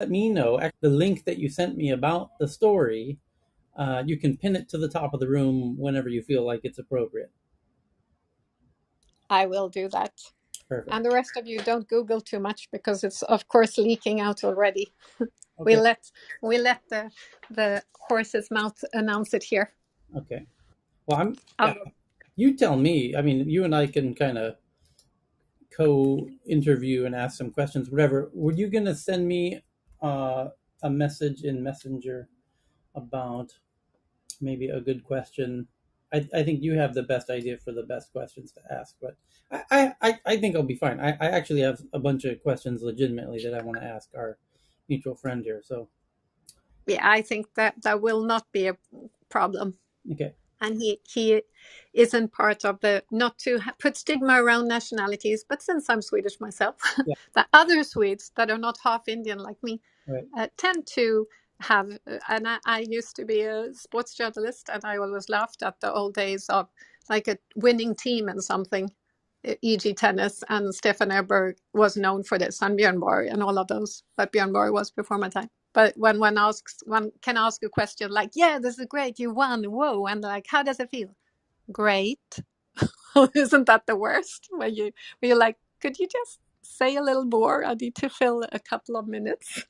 let me know the link that you sent me about the story. You can pin it to the top of the room whenever you feel like it's appropriate. I will do that. Perfect. And the rest of you don't Google too much because it's of course leaking out already. We Okay. let the horse's mouth announce it here. Okay. Well, yeah. I'll, You tell me. I mean, you and I can kind of co-interview and ask some questions, whatever. Were you gonna send me uh, a message in Messenger about maybe a good question? I think you have the best idea for the best questions to ask, but I think I'll be fine. I actually have a bunch of questions legitimately that I want to ask our mutual friend here. So yeah, I think that will not be a problem. okay, And he isn't part of the, not to put stigma around nationalities, but since I'm Swedish myself, yeah, the other Swedes that are not half Indian like me right, tend to have, and I used to be a sports journalist, and I always laughed at the old days of like a winning team and something, e.g. tennis, and Stefan Edberg was known for this, and Björn Borg and all of those, but Björn Borg was before my time. But when one can ask a question like, "Yeah, this is great, you won, whoa," and like, "How does it feel?" Great. Isn't that the worst? When you're like, "Could you just say a little more? I need to fill a couple of minutes."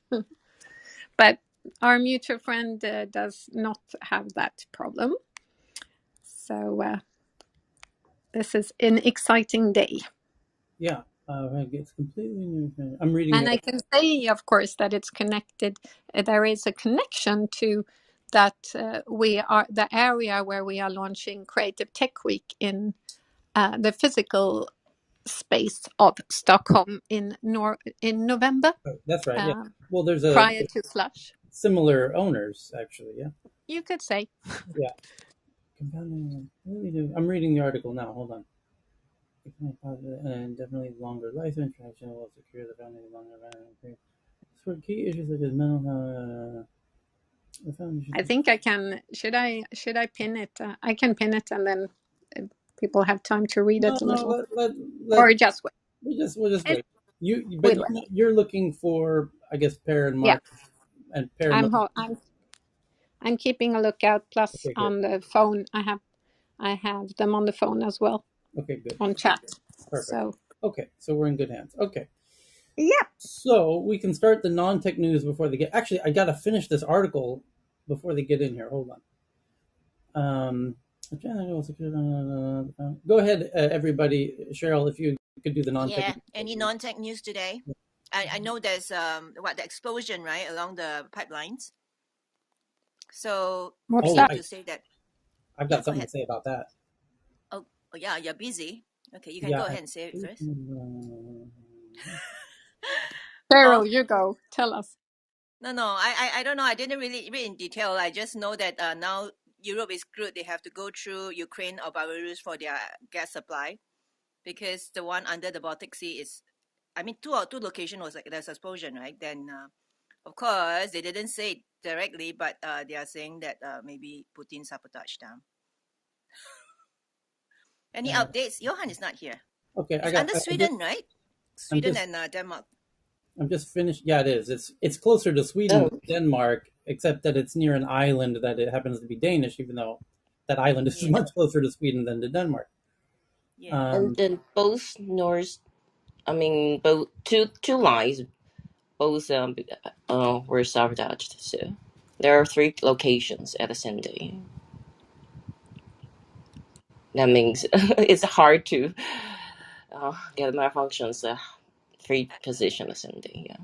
But our mutual friend does not have that problem. So this is an exciting day. yeah. It's completely new. I'm reading And the I can say, of course, that it's connected. There is a connection to that. We are the area where we are launching Creative Tech Week in the physical space of Stockholm in November, That's right. Yeah. uh, Well, there's prior to Slush. similar owners actually. Yeah. You could say. Yeah. I'm reading the article now. Hold on. And definitely longer life interaction will secure the foundation longer life. For key issues such as mental health, the I foundation. think I can. Should I pin it? I can pin it, and then uh, people have time to read No, it a no. little, Let or just wait. we'll just It, wait. But we'll wait. you're looking for, I guess, Pear and Yeah, Mark and Pear and Mark. I'm keeping a lookout. Plus, Okay, good. on the phone, I have them on the phone as well Okay, good. on chat. Perfect. So Okay, so we're in good hands. Okay, yeah, so we can start the non-tech news before they get. Actually, I gotta finish this article before they get in here. Hold on. Go ahead, everybody. Cheryl, if you could do the non-tech Yeah. Any news. non-tech news today? I know there's the explosion right along the pipelines. So what's Oh, that? meaning to say that, I've yeah, got go something ahead. to say about that. Oh yeah, you're busy. Okay, you can Yeah. go ahead and say it first. Oh Cheryl, you go. Tell us. no, I don't know. I didn't really read in detail. I just know that now Europe is screwed. They have to go through Ukraine or Belarus for their gas supply because the one under the Baltic Sea is, I mean, two location was like there's explosion, right? Then of course they didn't say it directly, but they are saying that maybe Putin sabotaged them. Any Uh, updates? Johan is not here. okay, It's under I just Sweden, right? I'm Sweden just and Denmark. I'm just finished. Yeah, it is. It's closer to Sweden Oh, than Denmark, except that it's near an island that it happens to be Danish, even though that island is Yeah, much closer to Sweden than to Denmark. yeah. and Um, then both north, I mean, both two lines, both were sabotaged. So there are three locations at the same day. That means it's hard to get malfunctions three position at the same day. Yeah.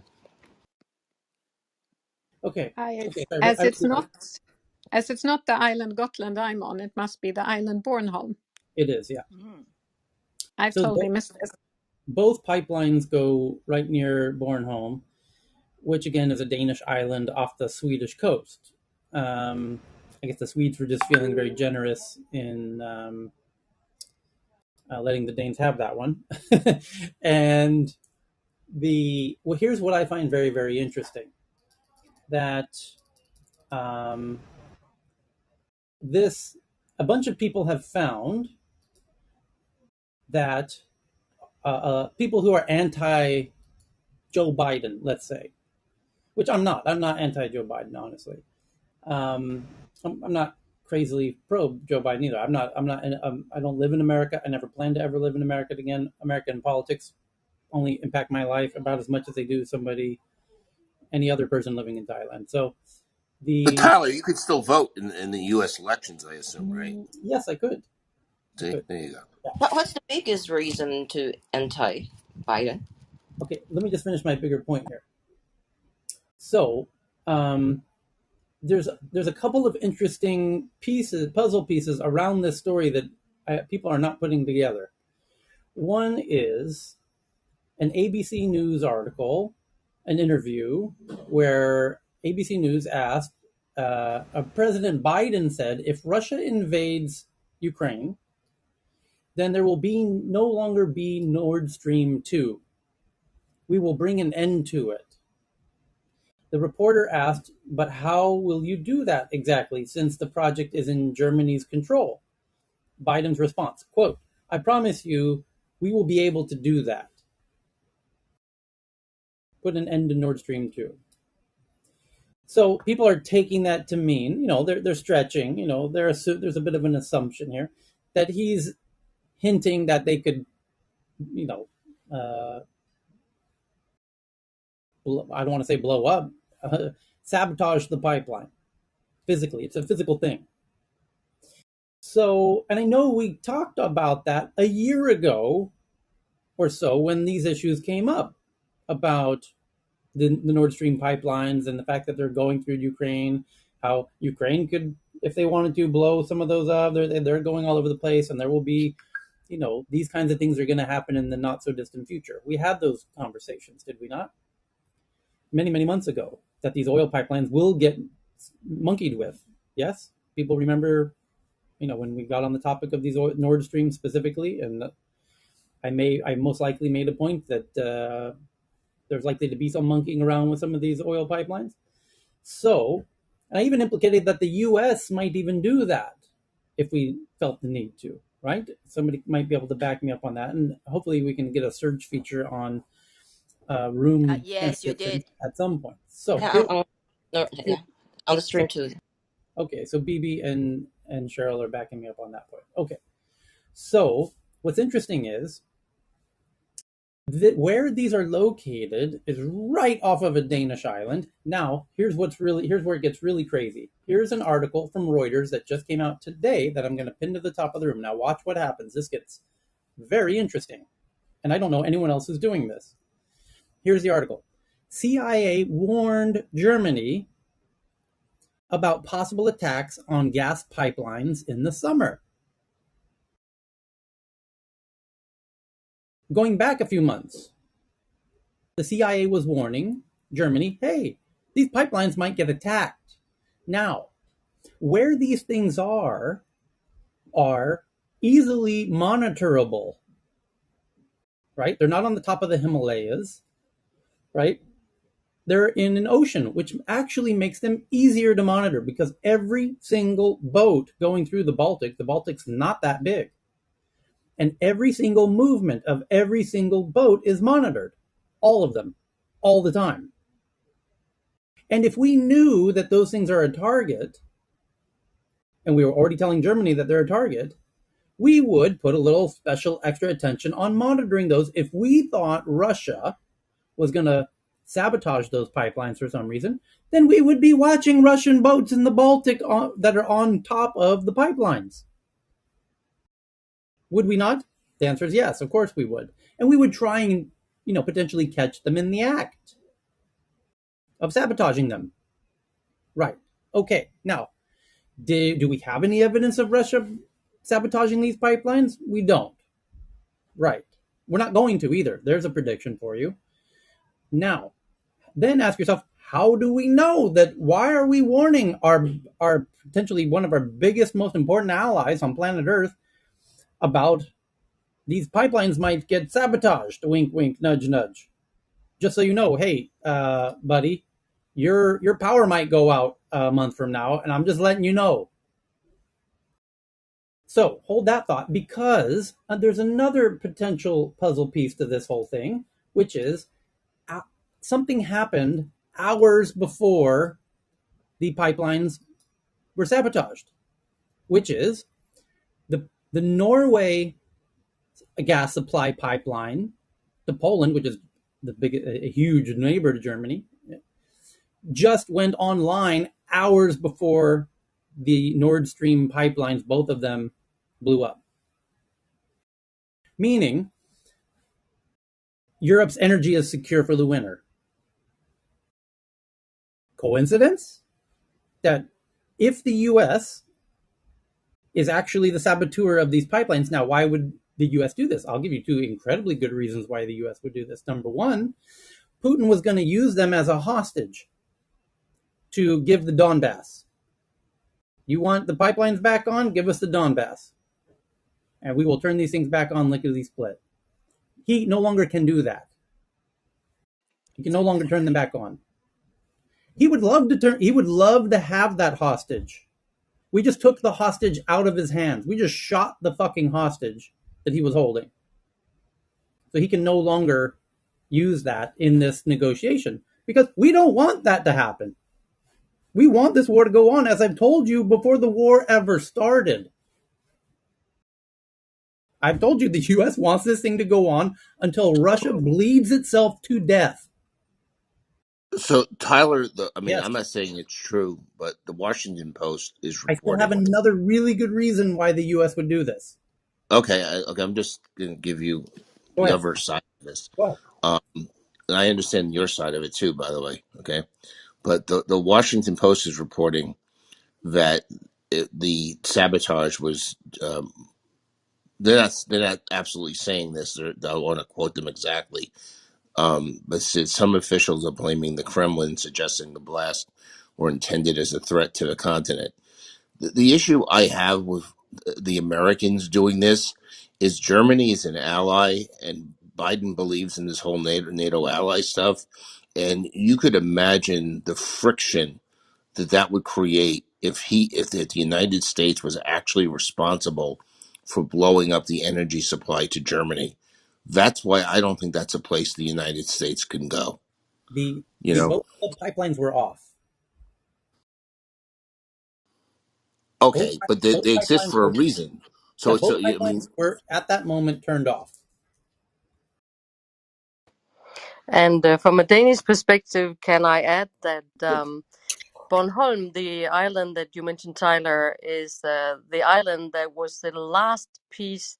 okay, I, okay. as it's not the island Gotland I'm on, it must be the island Bornholm. It is, yeah. Mm. I've So totally missed this. both pipelines go right near Bornholm, which again is a Danish island off the Swedish coast. I guess the Swedes were just feeling very generous in letting the Danes have that one. And here's what I find very, very interesting, that um, this a bunch of people have found that people who are anti Joe Biden, let's say, which I'm not. I'm not anti-Joe Biden, honestly. I'm not crazily pro Joe Biden either. I'm not. I'm not. I don't live in America. I never plan to ever live in America again. American politics only impact my life about as much as they do somebody, any other person living in Thailand. So But the Tyler, you could still vote in the U.S. elections, I assume, right? yes, I could. I See, could. there you go. Yeah. What's the biggest reason to anti-Biden? Okay. Let me just finish my bigger point here. So um, there's a couple of interesting pieces, puzzle pieces around this story that people are not putting together. One is an ABC News article, an interview where ABC News asked, President Biden said, if Russia invades Ukraine, then there will be no longer be Nord Stream 2. We will bring an end to it. The reporter asked, but how will you do that exactly since the project is in Germany's control? Biden's response, quote, I promise you, we will be able to do that. Put an end to Nord Stream 2. So people are taking that to mean, they're stretching, there's a bit of an assumption here that he's hinting that they could, you know, uh, I don't want to say blow up, sabotage the pipeline physically. It's a physical thing. So, and I know we talked about that a year ago or so when these issues came up about the Nord Stream pipelines and the fact that they're going through Ukraine, how Ukraine could, if they wanted to, blow some of those up. They're going all over the place, and there will be, these kinds of things are going to happen in the not so distant future. We had those conversations, did we not? Many, many months ago, that these oil pipelines will get monkeyed with. Yes, people remember, when we got on the topic of these Nord Stream specifically, and I most likely made a point that there's likely to be some monkeying around with some of these oil pipelines. So, I even implicated that the U.S. might even do that if we felt the need to, right? Somebody might be able to back me up on that, and hopefully we can get a search feature on room Yes, you transcription did. at some point. So Yeah, here, no, here yeah, on the so stream too. okay, so BB and Cheryl are backing me up on that point. Okay, so what's interesting is that where these are located is right off of a Danish island. Now, here's where it gets really crazy. Here's an article from Reuters that just came out today that I'm going to pin to the top of the room. Now, watch what happens. This gets very interesting, and I don't know anyone else who's doing this. Here's the article. CIA warned Germany about possible attacks on gas pipelines in the summer. Going back a few months, the CIA was warning Germany, hey, these pipelines might get attacked. Now, where these things are easily monitorable, right? They're not on the top of the Himalayas, right? They're in an ocean, which actually makes them easier to monitor because every single boat going through the Baltic's not that big. And every single movement of every single boat is monitored. All of them, all the time. And if we knew that those things are a target, and we were already telling Germany that they're a target, we would put a little special extra attention on monitoring those if we thought Russia was going to sabotage those pipelines for some reason, then we would be watching Russian boats in the Baltic that are on top of the pipelines. Would we not? The answer is yes, of course we would. And we would try and, potentially catch them in the act of sabotaging them. Right. Okay. Now, do we have any evidence of Russia sabotaging these pipelines? We don't. Right. We're not going to either. There's a prediction for you. Now, then ask yourself, how do we know that? Why are we warning our potentially one of our biggest, most important allies on planet Earth about these pipelines might get sabotaged? Wink, wink, nudge, nudge. Just so you know, hey, buddy, your power might go out a month from now, and I'm just letting you know. So hold that thought because there's another potential puzzle piece to this whole thing, which is something happened hours before the pipelines were sabotaged, which is the Norway gas supply pipeline to Poland, which is a huge neighbor to Germany, just went online hours before the Nord Stream pipelines, both of them, blew up. Meaning, Europe's energy is secure for the winter. Coincidence? That if the US is actually the saboteur of these pipelines, now why would the US do this? I'll give you two incredibly good reasons why the US would do this. Number one, Putin was going to use them as a hostage to give the Donbass. You want the pipelines back on? Give us the Donbass. And we will turn these things back on lickety split. He no longer can do that. He can no longer turn them back on. He would love to have that hostage. We just took the hostage out of his hands. We just shot the fucking hostage that he was holding. So he can no longer use that in this negotiation because we don't want that to happen. We want this war to go on, as I've told you before the war ever started. I've told you the US wants this thing to go on until Russia bleeds itself to death. So Tyler, I mean, Yes. I'm not saying it's true, but the Washington Post is I still have reporting. another really good reason why the US would do this. Okay, okay, I'm just going to give you Go the ahead. other side of this. Go ahead. Um, and I understand your side of it too, by the way. Okay, but the Washington Post is reporting that the sabotage was. They're not absolutely saying this. I want to quote them exactly. But said some officials are blaming the Kremlin, suggesting the blast were intended as a threat to the continent. The issue I have with the Americans doing this is Germany is an ally, and Biden believes in this whole NATO ally stuff. And you could imagine the friction that would create if the United States was actually responsible for blowing up the energy supply to Germany. That's why I don't think that's a place the United States can go. The You the know, both the pipelines were off. Both okay, but they, both they exist pipelines for a were reason. yeah, So both I mean, pipelines were at that moment turned off. And from a Danish perspective, can I add that Yes. Bornholm, the island that you mentioned, Tyler, is the island that was the last piece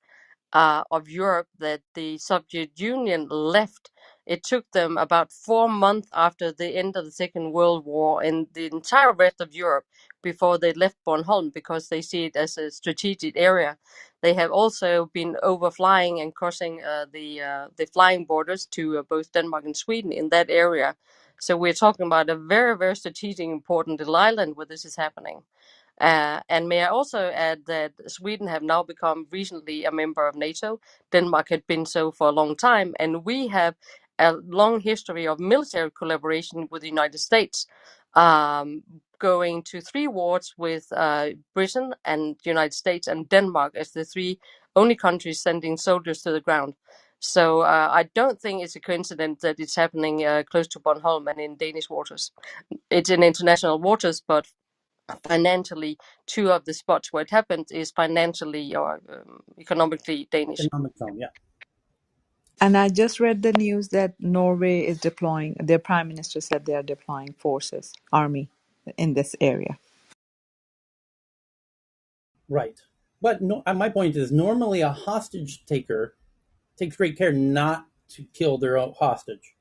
of Europe that the Soviet Union left. It took them about 4 months after the end of the Second World War in the entire rest of Europe before they left Bornholm because they see it as a strategic area. They have also been overflying and crossing the flying borders to both Denmark and Sweden in that area. So we're talking about a very, very strategic, important little island where this is happening. And may I also add that Sweden have now become recently a member of NATO. Denmark had been so for a long time, and we have a long history of military collaboration with the United States, going to 3 wars with Britain and the United States and Denmark as the three only countries sending soldiers to the ground. So I don't think it's a coincidence that it's happening close to Bornholm and in Danish waters. It's in international waters, but financially, two of the spots where it happened is financially or economically Danish. Economic zone, yeah. And I just read the news that Norway is deploying, their prime minister said they are deploying forces, army in this area. Right. But no, my point is normally a hostage taker takes great care not to kill their own hostage.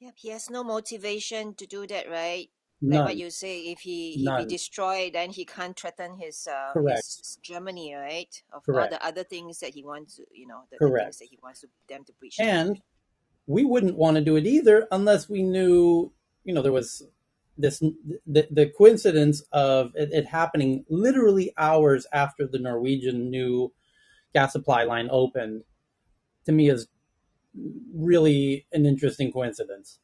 Yep, he has no motivation to do that, right? Like what None. you say, if he None. destroy, then he can't threaten Correct. his Germany, right? Of all Correct. the other things that he wants to, the things Correct. that he wants to them to breach that. And we wouldn't want to do it either unless we knew, there was this the coincidence of it happening literally hours after the Norwegian new gas supply line opened. To me, is really an interesting coincidence.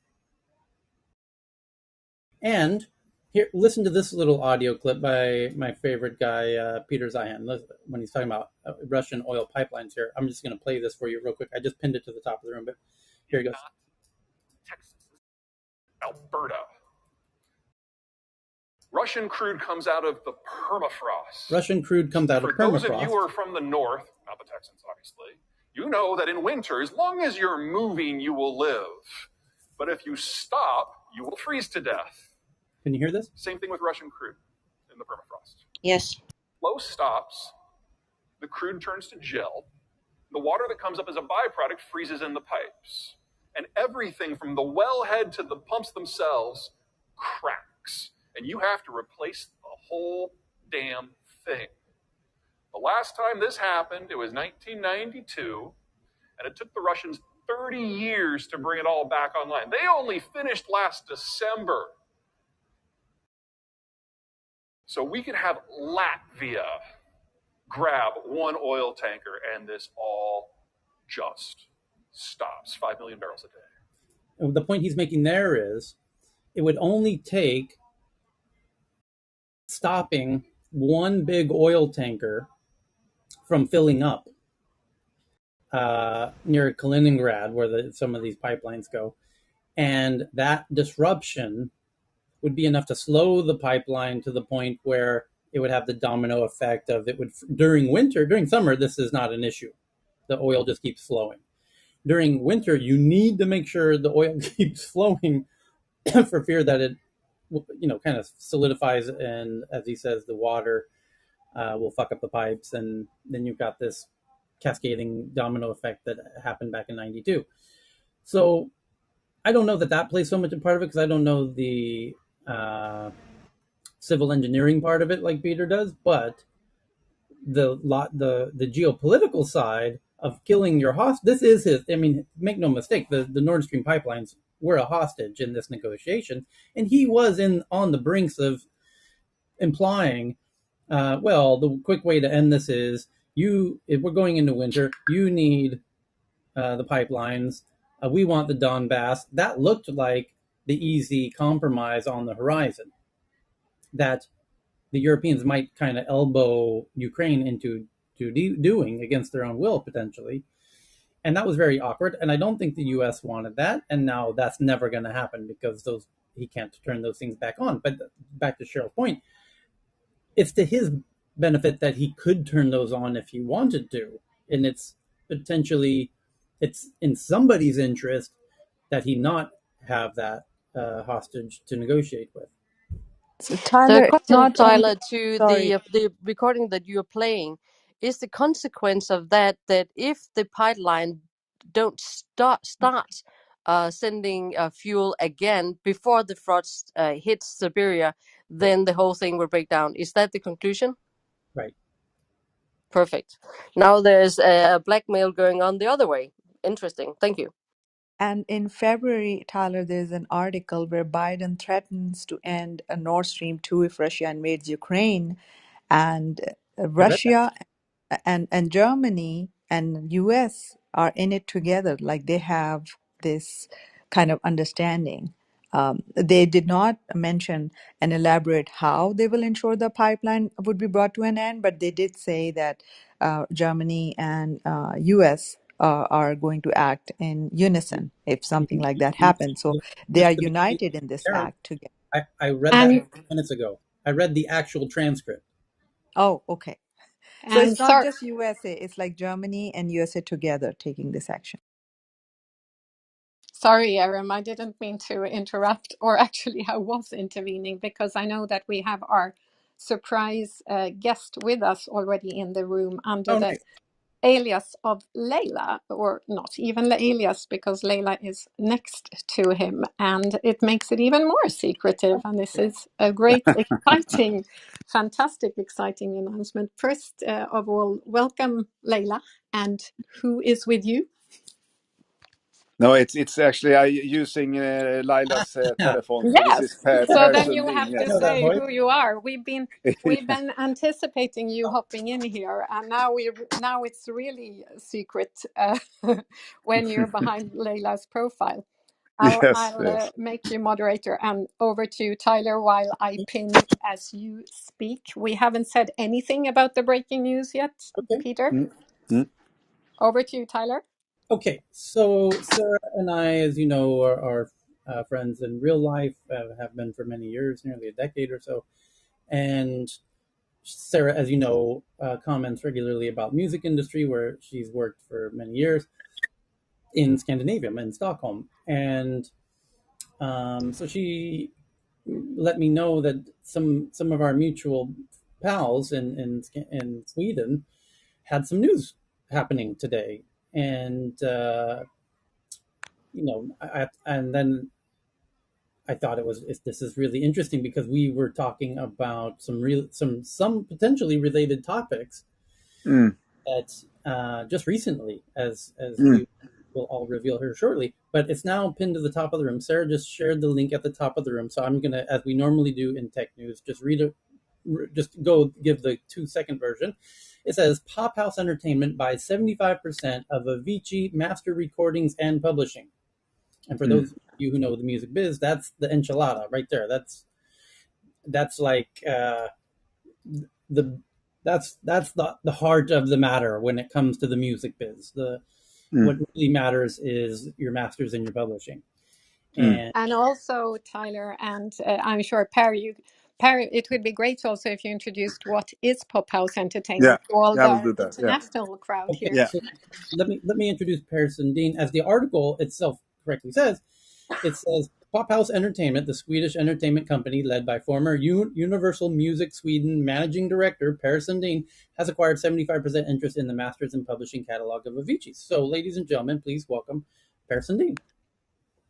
And here, listen to this little audio clip by my favorite guy, Peter Zeihan, when he's talking about Russian oil pipelines here. I'm just going to play this for you real quick. I just pinned it to the top of the room, but here it goes. Alberta. Russian crude comes out of the permafrost. Russian crude comes out of For those of you who permafrost. are from the north, not the Texans, obviously, you know that in winter, as long as you're moving, you will live. But if you stop, you will freeze to death. Can you hear this? Same thing with Russian crude in the permafrost. Yes. Flow stops, the crude turns to gel. The water that comes up as a byproduct freezes in the pipes. And everything from the wellhead to the pumps themselves cracks. And you have to replace the whole damn thing. The last time this happened, it was 1992, and it took the Russians 30 years to bring it all back online. They only finished last December. So we could have Latvia grab one oil tanker, and this all just stops. 5 million barrels a day. And the point he's making there is it would only take stopping one big oil tanker from filling up near Kaliningrad, where some of these pipelines go. And that disruption would be enough to slow the pipeline to the point where it would have the domino effect of it would, during winter, during summer, this is not an issue. The oil just keeps flowing. During winter, you need to make sure the oil keeps flowing for fear that it, kind of solidifies, and as he says, the water will fuck up the pipes, and then you've got this cascading domino effect that happened back in '92. So I don't know that plays so much a part of it because I don't know the civil engineering part of it like Peter does, but the geopolitical side of killing your hostage. This is his. I mean, make no mistake. The Nord Stream pipelines were a hostage in this negotiation, and he was on the brinks of implying, well, the quick way to end this is if we're going into winter, you need the pipelines. We want the Donbass. That looked like the easy compromise on the horizon that the Europeans might kind of elbow Ukraine into doing against their own will potentially. And that was very awkward. And I don't think the U.S. wanted that. And now that's never going to happen because he can't turn those things back on. But back to Cheryl's point, it's to his benefit that he could turn those on if he wanted to, and it's in somebody's interest that he not have that hostage to negotiate with. So The Tyler, it's question, not only, Tyler, to sorry. the recording that you're playing is the consequence of that if the pipeline don't start sending fuel again before the frost hits Siberia, Right. then the whole thing will break down. Is that the conclusion? Right. Perfect. Now there's a blackmail going on the other way. Interesting. Thank you. And in February, Tyler, there's an article where Biden threatens to end a Nord Stream 2 if Russia invades Ukraine. And I read that. Russia and Germany and US are in it together. Like they have this kind of understanding. They did not mention and elaborate how they will ensure the pipeline would be brought to an end, but they did say that Germany and US are going to act in unison if something like that happens. So they are Just to be united in this fair, act together. I read that And minutes ago. I read the actual transcript. Oh, okay. So and it's not sorry, just USA, it's like Germany and USA together taking this action. sorry, Erin, I didn't mean to interrupt, or actually, I was intervening because I know that we have our surprise guest with us already in the room under Oh, the nice. alias of Layla, or not even the alias because Layla is next to him, and it makes it even more secretive. And this is a great, exciting, fantastic, exciting announcement. First of all, welcome, Layla, and who is with you? No, it's actually I using Laila's Yeah, telephone. So this is Yes. So Per then you Sundin. have I to know Yes. that say voice. who you are. We've Yeah. been anticipating you hopping in here, and now it's really a secret when you're behind Leila's profile. Yes. I'll Yes. make you moderator, and over to you, Tyler, while I pin as you speak. We haven't said anything about the breaking news yet, Okay. Peter. Mm, mm. Over to you, Tyler. Okay. So Sarah and I, as you know, are friends in real life, have been for many years, nearly a decade or so. And Sarah, as you know, comments regularly about music industry, where she's worked for many years in Scandinavia, in Stockholm, and so she let me know that some of our mutual pals in Sweden had some news happening today, and and then I thought this is really interesting because we were talking about some potentially related topics Mm. that just recently, as Mm. we will all reveal here shortly. But it's now pinned to the top of the room. Sarah just shared the link at the top of the room, so I'm gonna, as we normally do in tech news, just read it. Just go give the 2-second version. It says Pop House Entertainment buys 75% of Avicii Master Recordings and Publishing. And for Mm. those of you who know the music biz, that's the enchilada right there. That's like the that's the heart of the matter when it comes to the music biz. The Mm. What really matters is your masters and your publishing. Mm. And And also, Tyler, and I'm sure Perry, it would be great also if you introduced what is Pop House Yeah. Entertainment to all Yeah, I will the do that. Yeah. international crowd okay, here. Yeah. so let me introduce Pearson Dean. As the article itself correctly says, it says Pop House Entertainment, the Swedish entertainment company led by former Universal Music Sweden managing director Per Sundin, has acquired 75% interest in the masters and publishing catalog of Avicii. So, ladies and gentlemen, please welcome Per Sundin.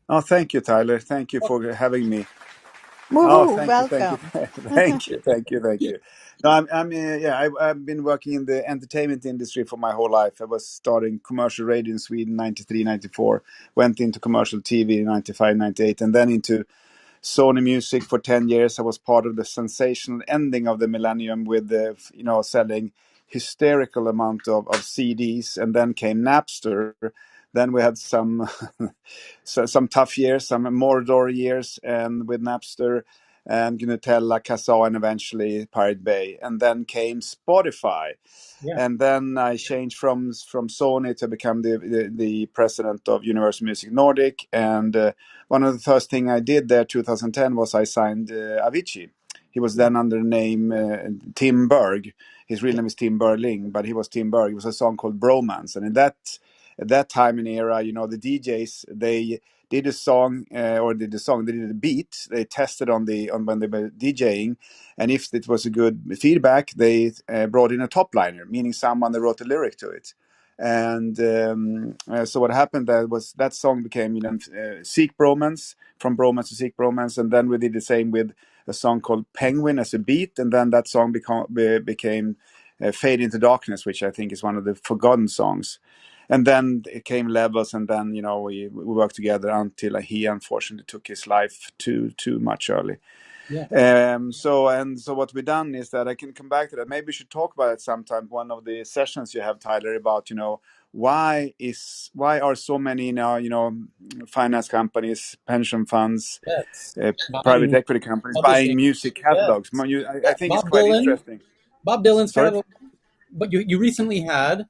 Oh, thank you, Tyler. Thank you for having me. Oh, Woohoo! thank you, thank you, Welcome. thank you, thank you, thank you. No, yeah, I've been working in the entertainment industry for my whole life. I was starting commercial radio in Sweden, 93, 94, went into commercial TV in 95, 98, and then into Sony Music for 10 years. I was part of the sensational ending of the millennium with the, selling hysterical amount of CDs, and then came Napster. Then we had some some tough years, some Mordor years, and with Napster and Nutella, Kazaa, and eventually Pirate Bay. And then came Spotify. Yeah, And then I changed from Sony to become the president of Universal Music Nordic. And one of the first thing I did there, 2010, was I signed Avicii. He was yeah, then under the name Tim Berg. His real yeah, name is Tim Berling, but he was Tim Berg. It was a song called Bromance, and in that at that time and era, the DJs, they did a song they did a beat. They tested on when they were DJing, and if it was a good feedback, they brought in a top liner, meaning someone that wrote a lyric to it. And so what happened there was that song became Seek Bromance, from Bromance to Seek Bromance, and then we did the same with a song called Penguin as a beat, and then that song became Fade into Darkness, which I think is one of the forgotten songs. And then it came Levels, and then we worked together until he unfortunately took his life too much early. yeah. So what we've done is that I can come back to that. Maybe we should talk about it sometime. One of the sessions you have, Tyler, about why are so many finance companies, pension funds, Yes. private Buying equity companies buying publishing. music Yeah, catalogs. yeah. I think it's quite interesting. Bob Dylan's Sorry. catalog. But you recently had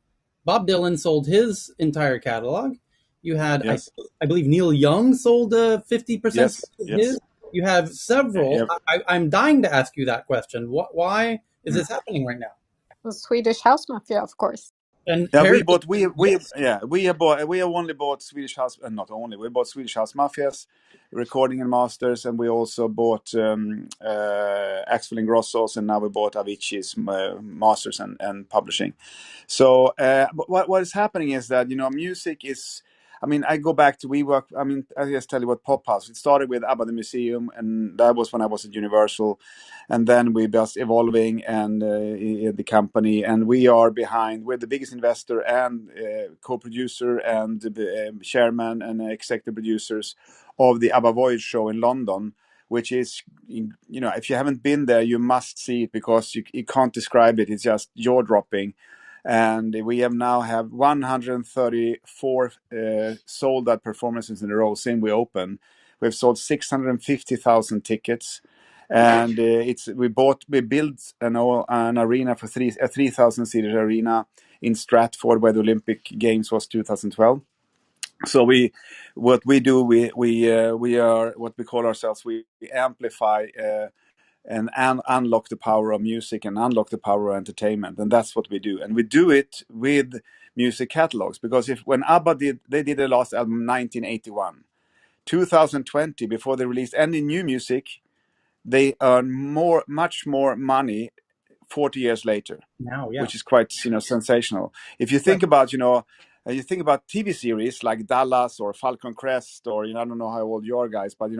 Bob Dylan sold his entire catalog. You had Yes. I believe Neil Young sold 50% Yes. of his. Yes. You have several. Yeah. I'm dying to ask you that question. Why is Mm. this happening right now? The Swedish House Mafia, of course. And Yeah, Paris, we yes, yeah we have only bought Swedish House, not only we bought Swedish House Mafias recording and masters, and we also bought Axel Ingrosso's, and now we bought Avicii's masters and publishing. So but what is happening is that music is. I mean, I go back to we work. I mean, I just tell you what Pop House. It started with ABBA the Museum, and that was when I was at Universal, and then we just evolving and in the company, and we are behind. We're the biggest investor and co-producer and chairman and executive producers of the ABBA Voyage show in London, which is, if you haven't been there, you must see it because you can't describe it. It's just jaw dropping. And we have 134 sold out performances in a row since we opened. We've sold 650,000 tickets, and we built an arena for a 3,000 seater arena in Stratford, where the Olympic Games was 2012. So what we do, we are what we call ourselves. We amplify and unlock the power of music and unlock the power of entertainment, and that's what we do. And we do it with music catalogs, because if when ABBA did their last album 1981, 2020, before they released any new music, they earn much more money 40 years later, Now, yeah, which is quite sensational. If you right. think about you think about TV series like Dallas or Falcon Crest, or I don't know how old you are guys, but I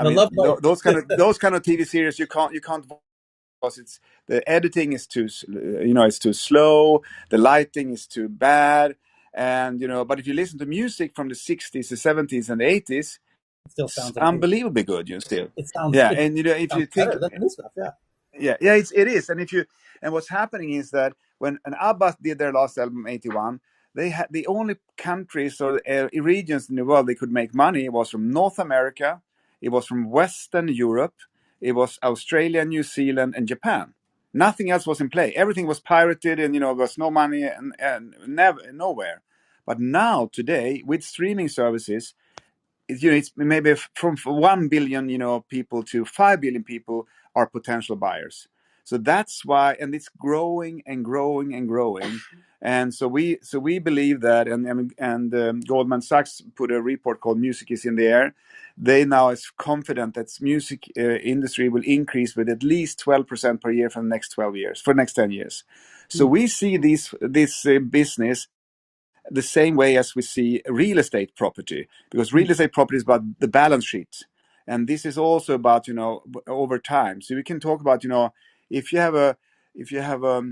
The mean Love Boat. those kind of TV series you can't, because it's the editing is too it's too slow, the lighting is too bad, and but if you listen to music from the 60s, the 70s, and the 80s, It still it's sounds amazing. unbelievably good, still. It sounds Yeah, it and if sounds you think, better than the new stuff. Yeah. yeah, it is. And if you and what's happening is that when an ABBA did their last album 81, they had the only countries or regions in the world they could make money was from North America, it was from Western Europe, it was Australia, New Zealand, and Japan. Nothing else was in play. Everything was pirated, and there was no money, and never nowhere. But now today, with streaming services, it's maybe from 1 billion people to 5 billion people are potential buyers. So that's why, and it's growing and growing and growing. And so we believe that, and Goldman Sachs put a report called "Music is in the Air." They now is confident that music industry will increase with at least 12% per year for the next 12 years, for the next 10 years. So Hmm. we see this business the same way as we see real estate property, because Hmm. real estate property is about the balance sheet, and this is also about over time. So we can talk about if you have a if you have a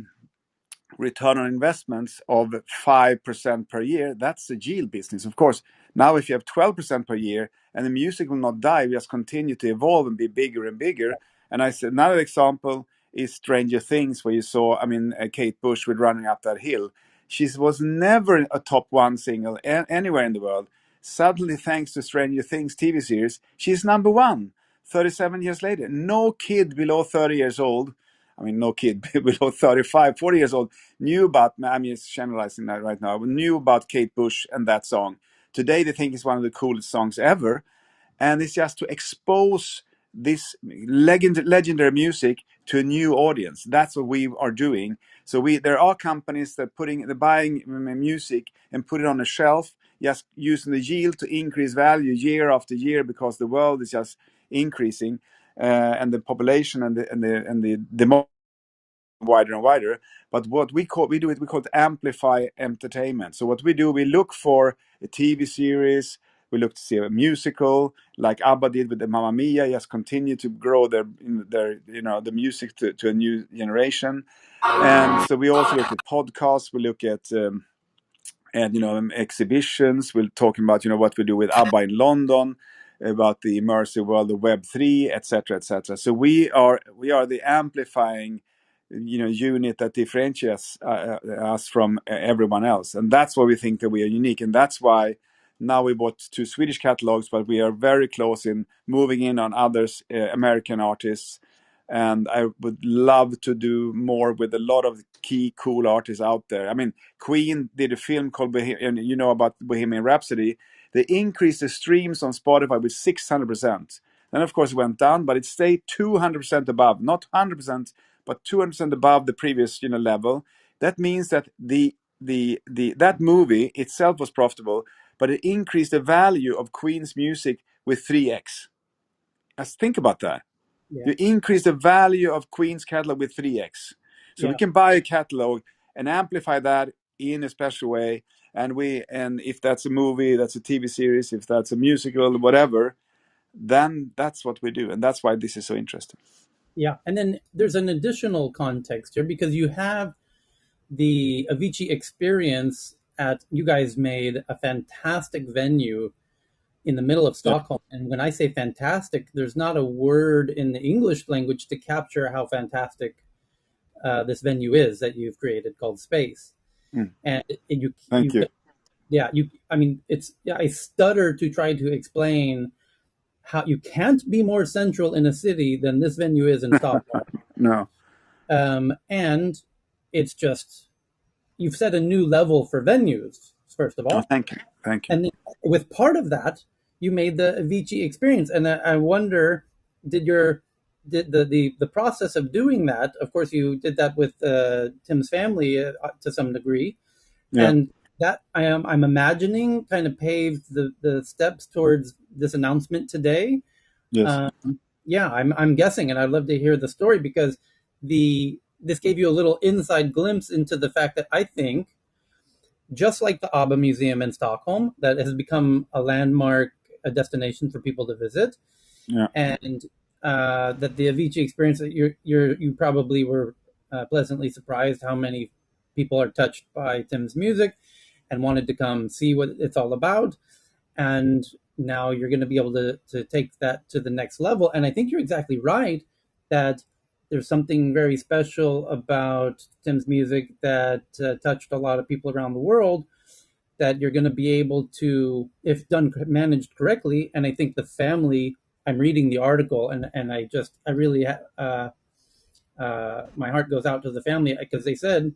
return on investments of 5% per year, that's a yield business. Of course, now if you have 12% per year and the music will not die, we just continue to evolve and be bigger and bigger. And I said another example is Stranger Things, where you saw, Kate Bush with Running Up That Hill. She was never a top one single anywhere in the world. Suddenly, thanks to Stranger Things TV series, she's number one 37 years later. No kid below 30 years old, no kid below 35, 40 years old knew about, I'm just generalizing that right now, knew about Kate Bush and that song. Today they think it's one of the coolest songs ever. And it's just to expose this legendary music to a new audience. That's what we are doing. So there are companies that they're buying music and put it on a shelf, just using the yield to increase value year after year, because the world is just increasing, and the population and the demand wider and wider. But what we call it amplify entertainment. So what we do, we look for a TV series, we look to see a musical like ABBA did with the Mamma Mia, just continue to grow their the music to a new generation. And so we also look at podcasts, we look at and exhibitions. We're talking about what we do with ABBA in London, about the immersive world of Web3, etc., etc. So we are the amplifying unit that differentiates us from everyone else, and that's why we think that we are unique, and that's why now we bought 2 Swedish catalogs, but we are very close in moving in on others, American artists. And I would love to do more with a lot of key cool artists out there. Queen did a film called about Bohemian Rhapsody. They increased the streams on Spotify with 600%. Then of course it went down, but it stayed 200% above, not 100%, but 200% above the previous level. That means that that movie itself was profitable, but it increased the value of Queen's music with 3x. Just think about that. Yeah. You increase the value of Queen's catalog with 3x. So we Yeah. can buy a catalog and amplify that in a special way. And if that's a movie, that's a TV series, if that's a musical, whatever, then that's what we do. And that's why this is so interesting. Yeah. And then there's an additional context here because you have the Avicii experience at you guys made a fantastic venue in the middle of Yeah. Stockholm. And when I say fantastic, there's not a word in the English language to capture how fantastic this venue is that you've created called Space. Mm. And Thank you. yeah, it's, yeah, I stutter to try to explain how you can't be more central in a city than this venue is in Stockholm. No. And it's just, you've set a new level for venues, first of Oh, all. thank you. Thank you. And with part of that, you made the Avicii experience. And I wonder, did your did the process of doing that? Of course, you did that with Tim's family to some degree, Yeah. and that I'm imagining kind of paved the steps towards this announcement today. Yes. Um, yeah, I'm guessing, and I'd love to hear the story because the this gave you a little inside glimpse into the fact that I think just like the ABBA Museum in Stockholm, that has become a landmark, a destination for people to visit, Yeah. and that the Avicii experience that you probably were pleasantly surprised how many people are touched by Tim's music and wanted to come see what it's all about, and now you're going to be able to take that to the next level. And I think you're exactly right that there's something very special about Tim's music that touched a lot of people around the world that you're going to be able to, if done managed correctly. And I think the family. I'm reading the article, and I really my heart goes out to the family because they said,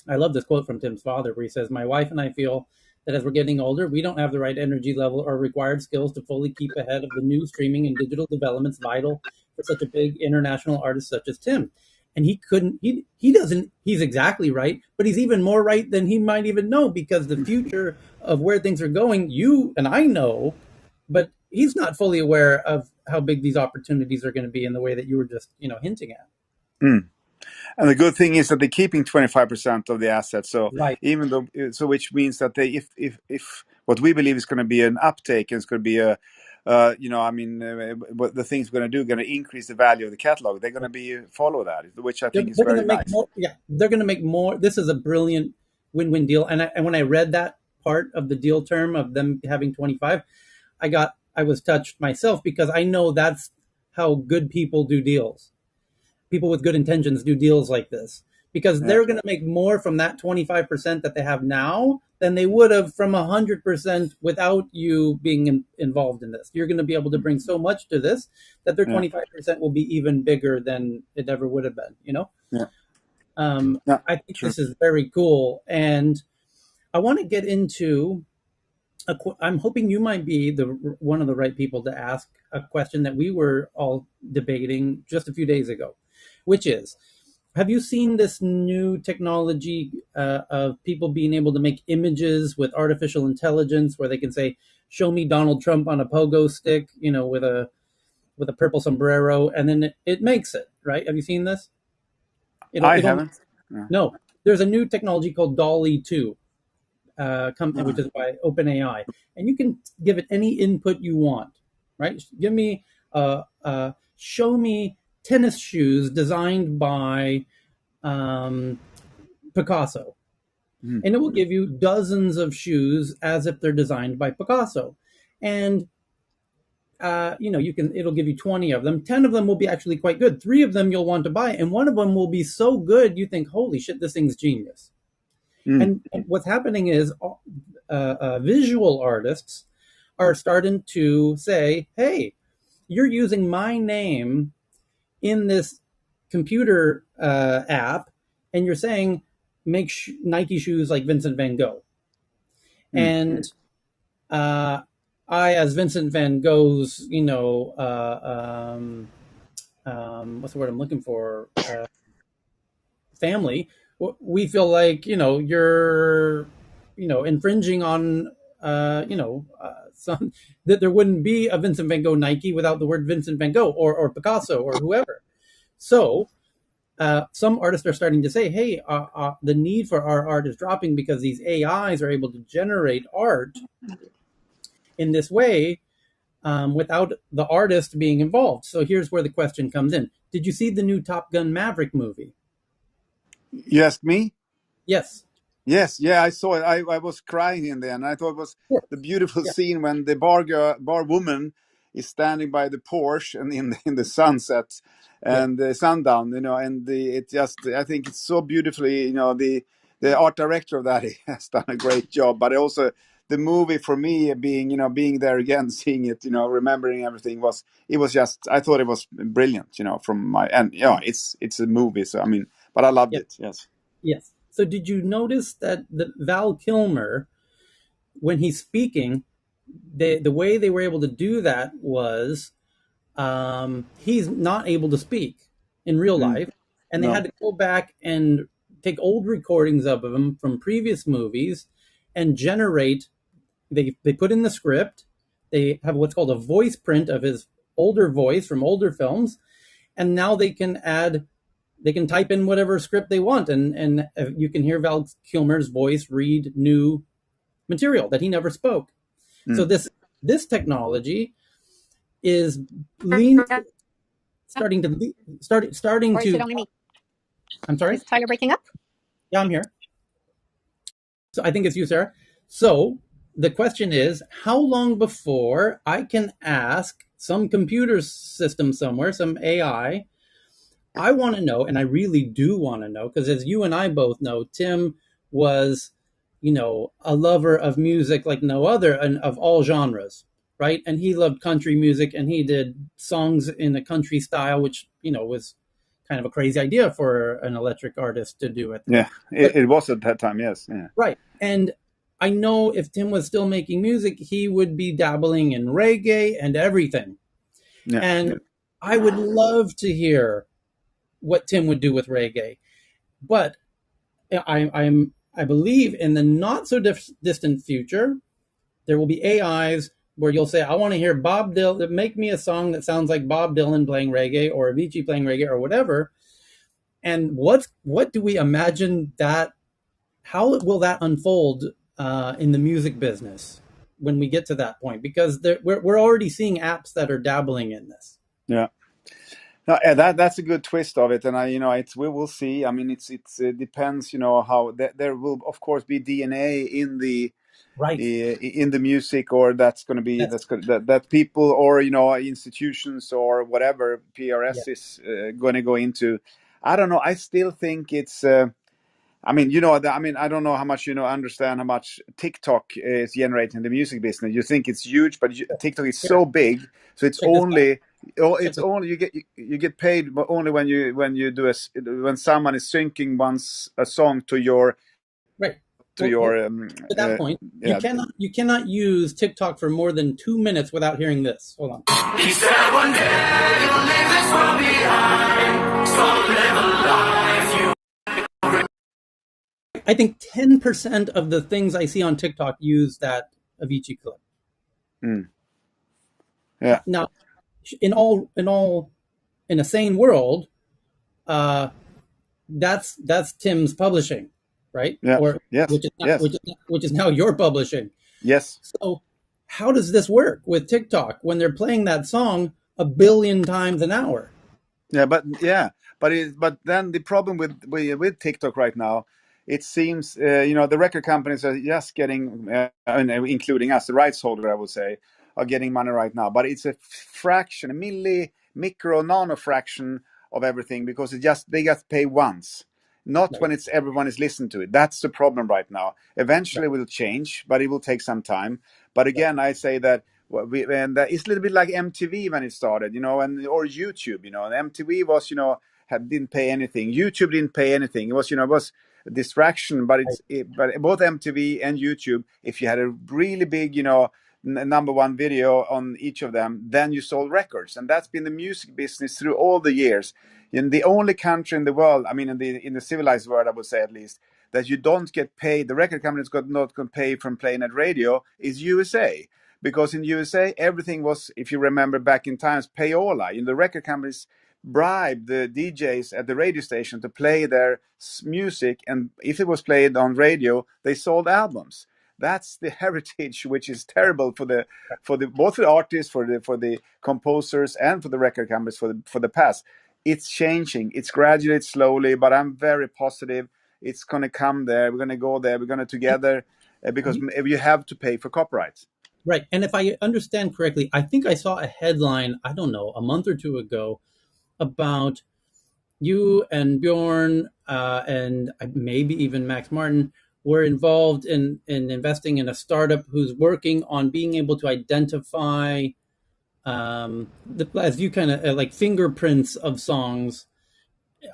I love this quote from Tim's father where he says, "My wife and I feel that as we're getting older, we don't have the right energy level or required skills to fully keep ahead of the new streaming and digital developments vital for such a big international artist such as Tim." And he couldn't, he doesn't, he's exactly right, but he's even more right than he might even know because the future of where things are going, you and I know, but he's not fully aware of how big these opportunities are going to be in the way that you were just, hinting at. Mm. And the good thing is that they're keeping 25% of the assets. So Right. even though, so which means that they, if what we believe is going to be an uptake, and it's going to be a, what the things we're going to increase the value of the catalog. They're going to be follow that, which I think is They're going very to make nice. more. Yeah, they're going to make more. This is a brilliant win-win deal. And when I read that part of the deal term of them having 25, I was touched myself because I know that's how good people do deals. People with good intentions do deals like this because Yeah, they're going to make more from that 25% that they have now than they would have from 100% without you being involved in this. You're going to be able to bring so much to this that their yeah, 25% will be even bigger than it ever would have been, yeah, yeah. I think True. this is very cool, and I want to get into. I'm hoping you might be the one of the right people to ask a question that we were all debating just a few days ago, which is: have you seen this new technology of people being able to make images with artificial intelligence, where they can say, "Show me Donald Trump on a pogo stick," with a purple sombrero, and then it makes it right? Have you seen this? It'll I it'll haven't. Yeah. No, there's a new technology called Dolly 2, which Ah. is by OpenAI, and you can give it any input you want. Right? Give me, show me tennis shoes designed by um, Picasso, Mm, and it will give you dozens of shoes as if they're designed by Picasso, and it'll give you 20 of them. 10 of them will be actually quite good. 3 of them you'll want to buy, and one of them will be so good you think, "Holy shit, this thing's genius." mm, And what's happening is visual artists are starting to say, "Hey, you're using my name in this computer app, and you're saying make Nike shoes like Vincent Van Gogh." mm, And uh, I, as Vincent Van Gogh's, what's the word I'm looking for? Family, we feel like you're infringing on some that there wouldn't be a Vincent Van Gogh Nike without the word Vincent Van Gogh or Picasso or whoever. So some artists are starting to say, "Hey, the need for our art is dropping because these AIs are able to generate art in this way without the artist being involved." So here's where the question comes in: did you see the new Top Gun Maverick movie? You asked me? Yes. Yes, yeah, I saw it. I was crying in there, and I thought it was Sure. the beautiful Yeah. scene when the bar woman is standing by the Porsche and in the sunset Yeah. and the sundown, and it just I think it's so beautifully, the art director of that has done a great job, but also the movie for me being there again, seeing it, remembering everything was just I thought it was brilliant, from my and it's a movie, so I mean, but I loved Yeah. it. Yes. Yes. So did you notice that the Val Kilmer when he's speaking, the way they were able to do that was he's not able to speak in real Mm. life, and they had No. to go back and take old recordings of him from previous movies and generate. They put in the script. They have what's called a voice print of his older voice from older films, and now they can add. They can type in whatever script they want, and you can hear Val Kilmer's voice read new material that he never spoke. So Mm. this technology is lean starting to starting Or is it to. only me? I'm sorry. Is Tyler breaking up? Yeah, I'm here. So I think it's you, Sarah. So the question is, how long before I can ask some computer system somewhere, some AI? I want to know, and I really do want to know, because as you and I both know, Tim was, a lover of music like no other, and of all genres, right? And he loved country music, and he did songs in a country style, which was kind of a crazy idea for an electric artist to do at the time. Yeah, But it was at that time. Yes. Yeah. right, and I know if Tim was still making music, he would be dabbling in reggae and everything. Yeah. And Yeah. I would love to hear what Tim would do with reggae. But I believe in the not so distant future, there will be AIs where you'll say, I want to hear Bob Dylan, make me a song that sounds like Bob Dylan playing reggae or Avicii playing reggae or whatever. And what do we imagine that, how will that unfold in the music business when we get to that point? Because we're already seeing apps that are dabbling in this. Yeah. No, that's a good twist of it, and it's we will see. I mean, it depends, how there will of course be DNA Right. in the music, or That's that people, or institutions or whatever yeah. PRS is going to go into. I don't know. I still think it's. I mean, I don't know how much understand how much TikTok is generating the music business. You think it's huge, but TikTok is Here, so big, so it's check this out. Check it's this. only you get paid, but only when you do when someone is syncing once a song to your Right. to Well, your to that point, you yeah. cannot use TikTok for more than 2 minutes without hearing this. Hold on. He said one day you'll leave this world behind. So live a life you. I think 10% of the things I see on TikTok use that Avicii clip. Mm, yeah. Now, in a sane world, uh, that's Tim's publishing, right? Yeah. Or Yes. Yes. which is now your publishing. Yes. So, how does this work with TikTok when they're playing that song a billion times an hour? But then the problem with TikTok right now, it seems the record companies are just getting, and including us, the rights holder, I would say, are getting money right now. But it's a fraction, a micro nano fraction of everything, because they just pay once, not Right, when it's everyone is listening to it. That's the problem right now. right, Eventually, it will change, but it will take some time. But right, again, I say that and it's a little bit like MTV when it started, and or YouTube, and MTV was, didn't pay anything. YouTube didn't pay anything. It was, it was a distraction. But right. but both MTV and YouTube, if you had a really big, number one video on each of them, then you sold records, and that's been the music business through all the years. In the only country in the world, I mean, in the civilized world, I would say at least, that you don't get paid, the record companies got not get paid from playing at radio, is USA, because in USA everything was, if you remember back in times, payola. The record companies bribed the DJs at the radio station to play their music, and if it was played on radio, they sold albums. That's the heritage, which is terrible for the both the artists, for the composers, and for the record companies for the past. It's changing. It's gradually, it's slowly, but I'm very positive it's going to come there. We're going to go there. We're going to And together, because you, you have to pay for copyrights. right. And if I understand correctly, I think I saw a headline, I don't know, a month or two ago about you and Bjorn and maybe even Max Martin were involved in investing in a startup who's working on being able to identify as you kind of like fingerprints of songs.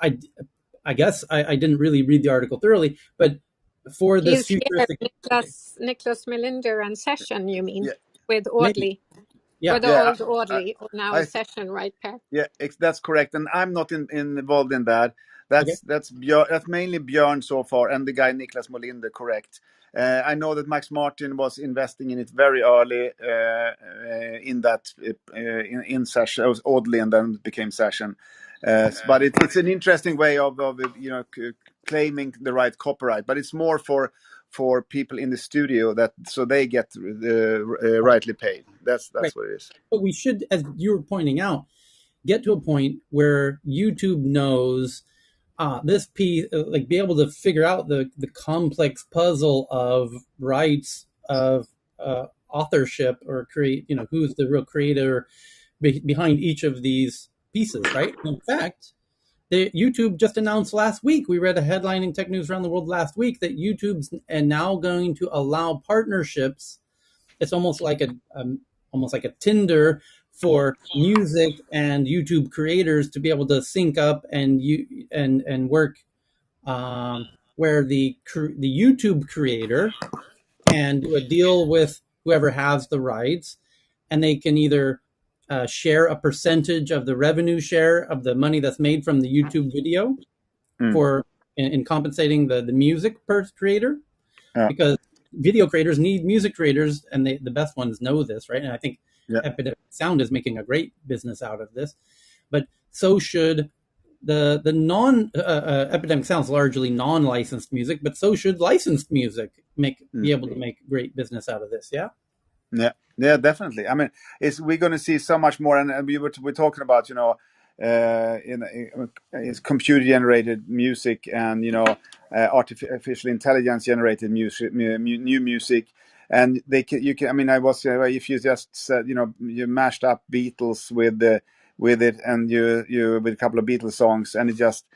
I I guess I didn't really read the article thoroughly, but for this He's here, futuristic. Okay, Nicholas Melinder and Session, you mean, Yeah, with maybe. Audley, Yeah. with the yeah. old Audley, now I Session, right, Per? Yeah, that's correct, and I'm not involved in that. Okay. That's Björn, that's mainly Björn so far, and the guy Niklas Molinder, correct. I know that Max Martin was investing in it very early in that in session. It was Audley, and then it became session. But it's an interesting way of claiming the right copyright, but it's more for people in the studio that so they get Right. rightly paid. That's Right. what it is. But we should, as you were pointing out, get to a point where YouTube knows this piece, like be able to figure out the complex puzzle of rights of authorship or create, who's the real creator behind each of these pieces, right? In fact, YouTube just announced last week. We read a headline in Tech News Around the World last week that YouTube's now going to allow partnerships. It's almost like a Tinder for music and YouTube creators to be able to sync up and work, where the YouTube creator can do a deal with whoever has the rights, and they can either share a percentage of the revenue share of the money that's made from the YouTube video Mm. for in compensating the music per creator, Yeah, because video creators need music creators, and the best ones know this, right? And I think yeah. Epidemic Sound is making a great business out of this, but so should the non Epidemic Sound's largely non-licensed music, but so should licensed music be Mm. able to make great business out of this. Yeah. Yeah, yeah, definitely. I mean, we're going to see so much more, and we're talking about it's computer generated music, and artificial intelligence generated music, new music, and you can. I mean, I was if you just said you mashed up Beatles with it, and you with a couple of Beatles songs, and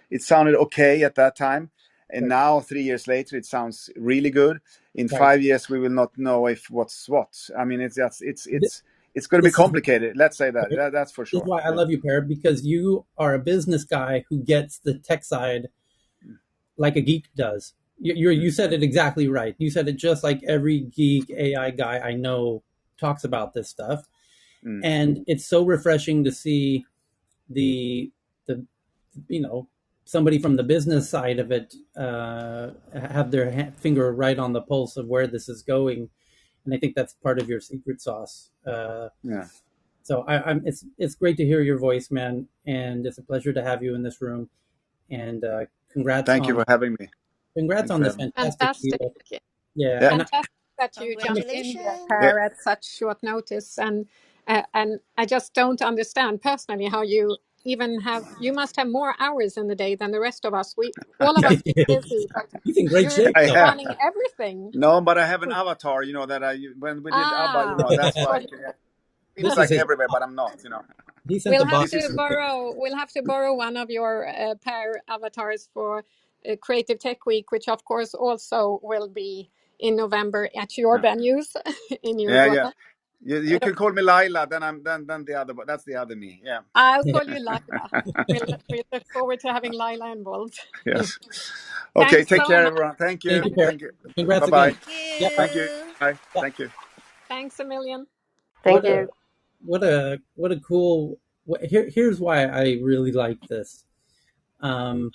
it sounded okay at that time. And Right. now, 3 years later, it sounds really good. In Right. 5 years, we will not know if what's what. I mean, it's just it's going to be This is complicated. Let's say that. That's for this is sure. why I Yeah. love you, Per, because you are a business guy who gets the tech side like a geek does. You said it exactly right. You said it just like every geek AI guy I know talks about this stuff, Mm. and it's so refreshing to see the you know somebody from the business side of it have their finger right on the pulse of where this is going, and I think that's part of your secret sauce. Yeah. So it's great to hear your voice, man, and it's a pleasure to have you in this room. And congrats Thank you on for having me. congrats Thank you on for this having me. fantastic Fantastic. deal. Yeah, Yeah. and Fantastic that you I'm jumped in here, Congratulations. Yeah. Per, at such short notice. And I just don't understand personally how you even have. You must have more hours in the day than the rest of us. We all of us keep busy, but he's in great you're shape I though. have. running everything. No, but I have an avatar. That when we did ABBA. That's That's why what. I can be This is like his. everywhere, but I'm not. He sent We'll a have box. This to is borrow. We'll have to borrow one of your pair avatars for Creative Tech Week, which of course also will be in November at your yeah, venues in yeah, yeah. Uruguay. You can call me Laila. Then the other, but that's the other me. Yeah. I'll call you Laila. We'll look forward to having Laila involved. Yes. Okay. Thanks Take so care, much. everyone. Thank Thank you. you, Per. Thank you. Bye Congrats bye. again. Thank Yeah, Thank you. you. Bye. yeah. Thank you. Thanks a million. What Thank a you. what a cool. Here's why I really like this. Um,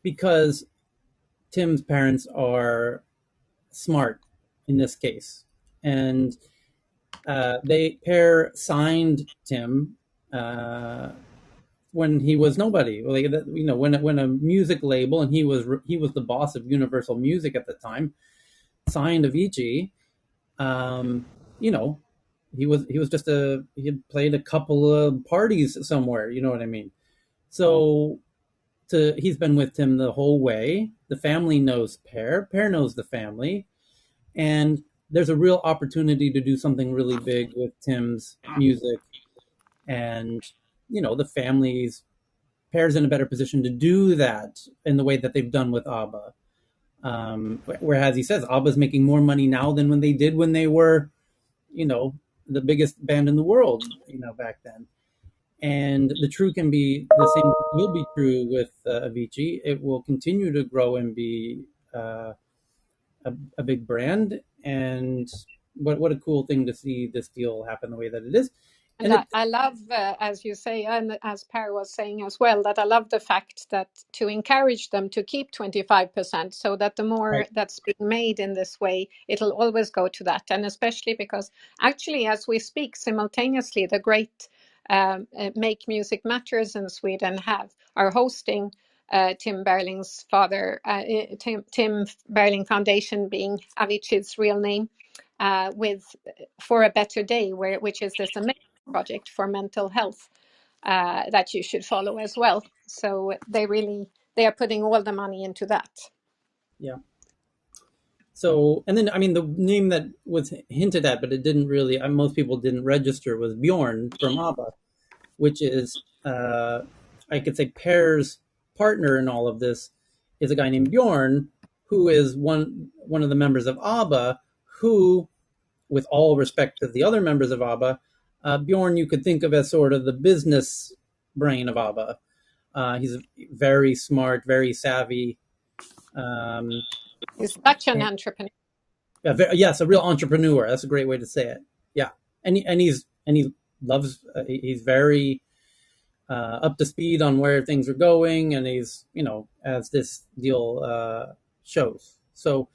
because Tim's parents are smart in this case, and they pair signed Tim when he was nobody. Like when a music label, and he was the boss of Universal Music at the time, signed Avicii. Um, you know, he was just he had played a couple of parties somewhere. You know what I mean? So he's been with Tim the whole way. The family knows Per. Per knows the family, and there's a real opportunity to do something really big with Tim's music, and the families Pear's in a better position to do that in the way that they've done with ABBA. Whereas he says ABBA's making more money now than when they were, you know, the biggest band in the world, back then. And the same will be true with Avicii. It will continue to grow and be a big brand, and what a cool thing to see this deal happen the way that it is. And And it I love, as you say, and as Per was saying as well, that I love the fact that to encourage them to keep 25%, so that the more right, that's being made in this way, it'll always go to that. And especially because actually, as we speak simultaneously, the great Make Music Matters in Sweden are hosting Tim Berling's father, Tim Berling Foundation being Avicii's real name, with For a Better Day, which is this amazing project for mental health that you should follow as well. So they are putting all the money into that. yeah. So, and then I mean, the name that was hinted at, but it didn't really. Most people didn't register was Bjorn from ABBA, which is I could say Pear's partner in all of this is a guy named Bjorn, who is one of the members of ABBA, who, with all respect to the other members of ABBA, Bjorn you could think of as sort of the business brain of ABBA. He's very smart, very savvy. Um, He's such an and, entrepreneur. yes, a real entrepreneur. That's a great way to say it. Yeah, and he loves. He's very up to speed on where things are going, and he's as this deal shows. So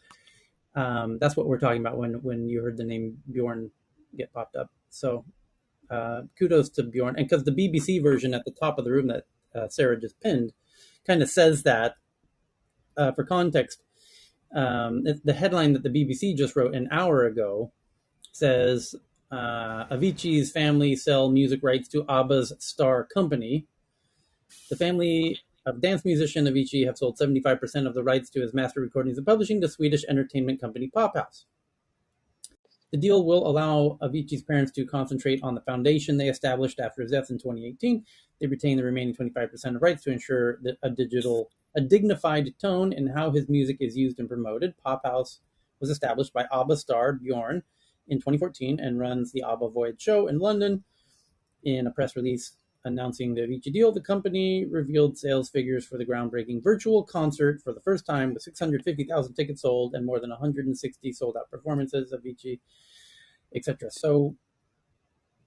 that's what we're talking about when you heard the name Bjorn get popped up. So kudos to Bjorn, and because the BBC version at the top of the room that Sarah just pinned kind of says that for context. The headline that the BBC just wrote an hour ago says Avicii's family sell music rights to ABBA's star company. The family of dance musician Avicii have sold 75% of the rights to his master recordings and publishing to Swedish entertainment company Pophouse. The deal will allow Avicii's parents to concentrate on the foundation they established after his death in 2018. They retain the remaining 25% of rights to ensure that a dignified tone in how his music is used and promoted. Pophouse was established by ABBA star Bjorn in 2014 and runs the ABBA Voyage show in London. In a press release announcing the Avicii deal, the company revealed sales figures for the groundbreaking virtual concert for the first time, with 650,000 tickets sold and more than 160 sold out performances. Avicii, etc. So,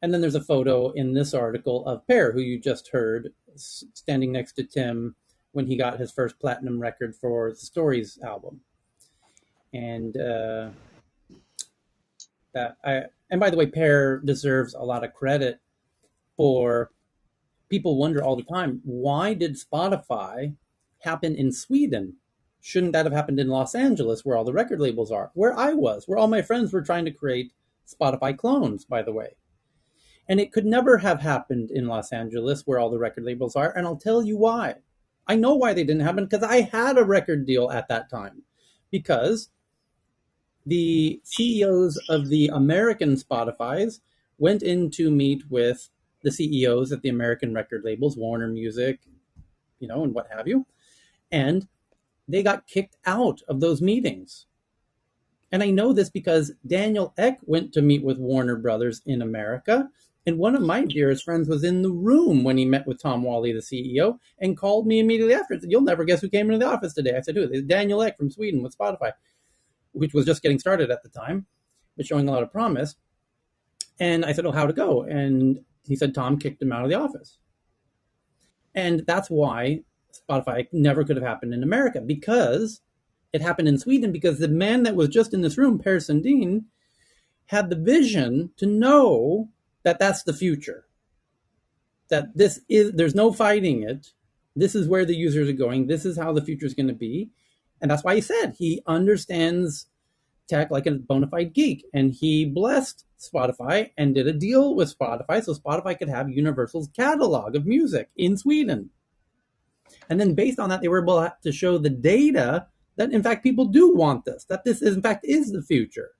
and then there's a photo in this article of Per, who you just heard, standing next to Tim when he got his first platinum record for the Stories album. And and by the way, Per deserves a lot of credit for. People wonder all the time, why did Spotify happen in Sweden? Shouldn't that have happened in Los Angeles, where all the record labels are? Where I was, where all my friends were trying to create Spotify clones, by the way. And it could never have happened in Los Angeles, where all the record labels are. And I'll tell you why. I know why they didn't happen, because I had a record deal at that time. Because the CEOs of the American Spotifys went in to meet with the CEOs at the American record labels, Warner Music, and what have you. And they got kicked out of those meetings. And I know this because Daniel Ek went to meet with Warner Brothers in America. And one of my dearest friends was in the room when he met with Tom Wally, the CEO, and called me immediately after and said, "You'll never guess who came into the office today." I said, "Who?" It's Daniel Ek from Sweden with Spotify, which was just getting started at the time, but showing a lot of promise. And I said, "Oh, how'd it go?" And he said Tom kicked him out of the office. And that's why Spotify never could have happened in America, because it happened in Sweden, because the man that was just in this room, Per Sundin, had the vision to know that that's the future. That there's no fighting it. This is where the users are going. This is how the future is going to be. And that's why he said he understands tech like a bona fide geek. And he blessed Spotify and did a deal with Spotify so Spotify could have Universal's catalog of music in Sweden. And then based on that, they were able to show the data that, in fact, people do want this, that this, in fact, is the future.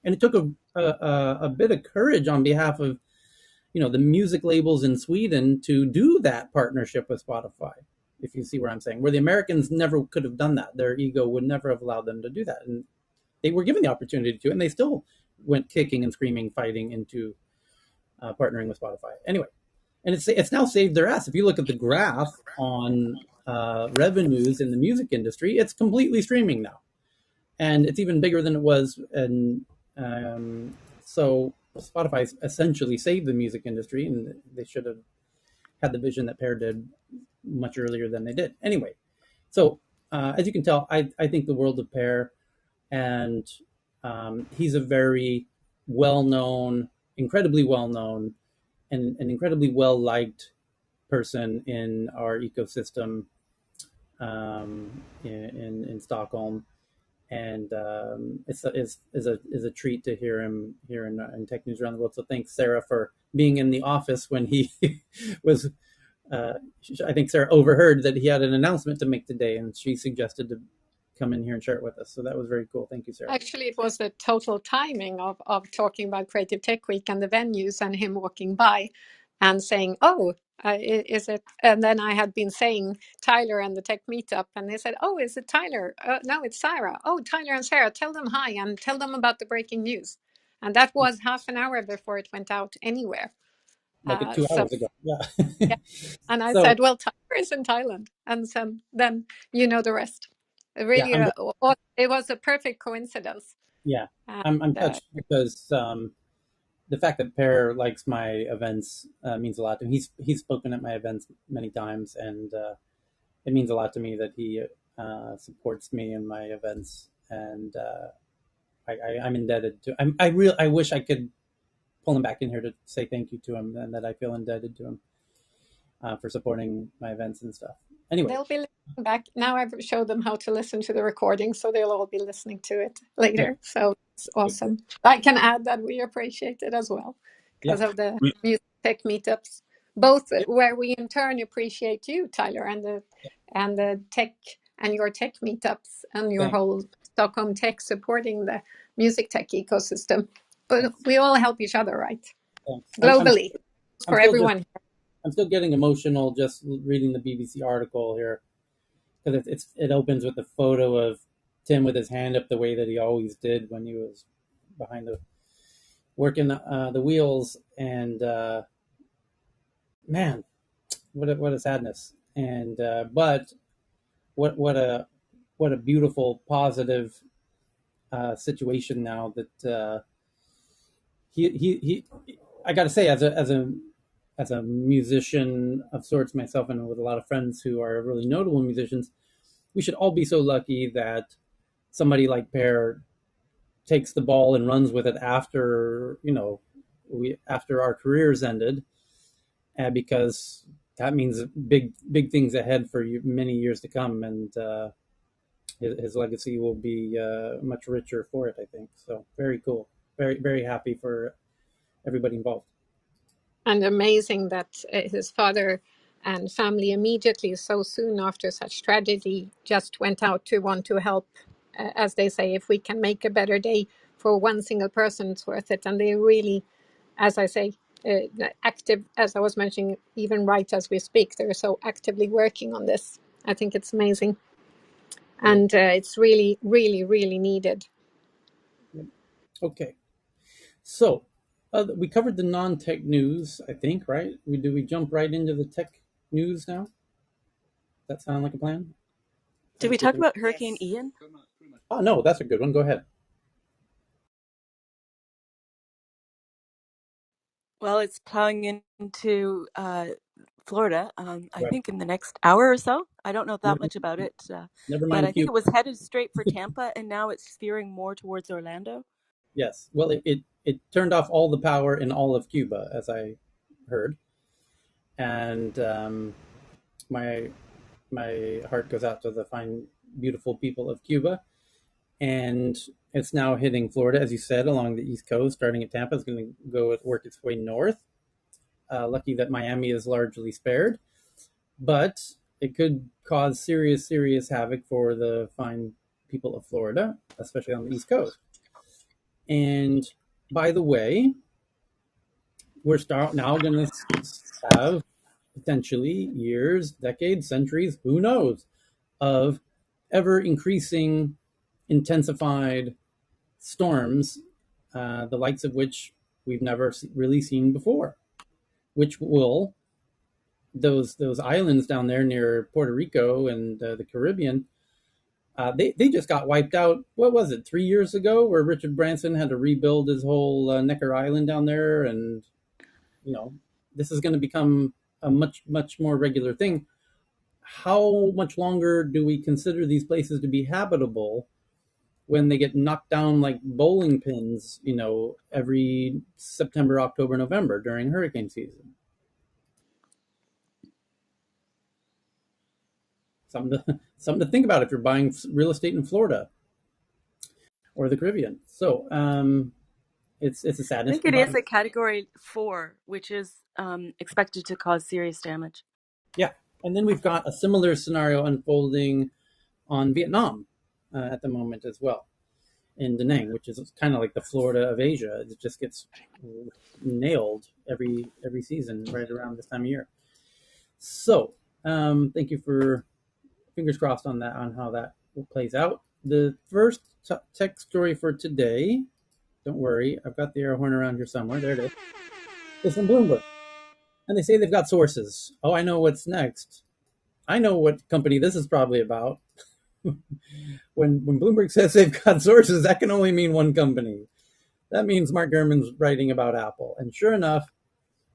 And it took a bit of courage on behalf of, the music labels in Sweden to do that partnership with Spotify, if you see what I'm saying, where the Americans never could have done that. Their ego would never have allowed them to do that. And they were given the opportunity to, and they still went kicking and screaming, fighting into partnering with Spotify. Anyway, and it's now saved their ass. If you look at the graph on revenues in the music industry, it's completely streaming now. and it's even bigger than it was. And so Spotify essentially saved the music industry, and they should have had the vision that Pear did much earlier than they did. Anyway, so as you can tell, I think the world of Pear, and he's a very well-known, incredibly well-known, and incredibly well-liked person in our ecosystem in Stockholm, and is a treat to hear him here in Tech News Around the World. So thanks, Sarah, for being in the office when he was. Uh, I think Sarah overheard that he had an announcement to make today, and she suggested to come in here and share it with us. So that was very cool. Thank you, Sarah. Actually, it was the total timing of talking about Creative Tech Week and the venues and him walking by and saying, "Oh, is it?" And then I had been saying Tyler and the tech meetup, and they said, "Oh, is it Tyler? No, it's Sarah. Oh, Tyler and Sarah, tell them hi and tell them about the breaking news." And that was half an hour before it went out anywhere. Like it two So hours ago. Yeah. yeah, and I So said, "Well, Tyler is in Thailand," and so then you know the rest. It yeah, really, it was a perfect coincidence. yeah, And, I'm touched because the fact that Pear likes my events means a lot to him. He's spoken at my events many times, and it means a lot to me that he supports me in my events, and I'm indebted to. I wish I could pull him back in here to say thank you to him, and that I feel indebted to him for supporting my events and stuff. Anyway, they'll be listening back. Now I've showed them how to listen to the recording, so they'll all be listening to it good, later. So it's good, good. awesome. I can add that we appreciate it as well Yeah, because of the We, music tech meetups, both yeah, where we in turn appreciate you, Tyler, and the tech and your tech meetups and your thanks, whole Stockholm Tech supporting the music tech ecosystem. But thanks, we all help each other, right? thanks. Globally, it's I'm for still just everyone. I'm still getting emotional just reading the BBC article here because it opens with a photo of Tim with his hand up the way that he always did when he was behind the working the wheels, and man, what a sadness. And but what a what a beautiful positive situation now that he I got to say, as a musician of sorts myself, and with a lot of friends who are really notable musicians, we should all be so lucky that somebody like Pear takes the ball and runs with it after we after our careers ended, because that means big things ahead for many years to come, and his legacy will be much richer for it. I think so. Very cool. Very happy for everybody involved. And amazing that his father and family immediately, so soon after such tragedy, just went out to want to help. As they say, if we can make a better day for one single person, it's worth it. And they really, as I say, active, as I was mentioning, even right as we speak, they're so actively working on this. I think it's amazing. Yep. And it's really, really, really needed. Yep. Okay. So we covered the non-tech news, I think, right? We jump right into the tech news now? That sound like a plan? Did we talk about Hurricane Ian? Oh no, that's a good one. Go ahead. Well, it's plowing into Florida, I Right. think in the next hour or so. I don't know that Never, much about it, never but mind I think Cuba. it was headed straight for Tampa, and now it's steering more towards Orlando. Yes. Well, it turned off all the power in all of Cuba, as I heard, and my my heart goes out to the fine, beautiful people of Cuba. And it's now hitting Florida, as you said, along the East Coast, starting at Tampa. It's going to go work its way north. Lucky that Miami is largely spared, but it could cause serious havoc for the fine people of Florida, especially on the East Coast. And by the way, we're now going to have potentially years, decades, centuries, who knows, of ever increasing, intensified storms, the likes of which we've never really seen before, which will those islands down there near Puerto Rico and the Caribbean They just got wiped out. What was it, 3 years ago, where Richard Branson had to rebuild his whole Necker Island down there, and you know this is going to become a much more regular thing. How much longer do we consider these places to be habitable when they get knocked down like bowling pins? Every September, October, November during hurricane season. Something to think about if you're buying real estate in Florida or the Caribbean. So it's a I sadness. think it is a category 4, which is expected to cause serious damage. Yeah, and then we've got a similar scenario unfolding on Vietnam at the moment as well, in Da Nang, which is kind of like the Florida of Asia. It just gets nailed every season right around this time of year. So thank you for fingers crossed on that, on how that plays out. The first tech story for today. Don't worry, I've got the air horn around here somewhere. There it is. It's from Bloomberg, and they say they've got sources. Oh, I know what's next. I know what company this is probably about. When Bloomberg says they've got sources, that can only mean one company. That means Mark Gurman's writing about Apple. And sure enough,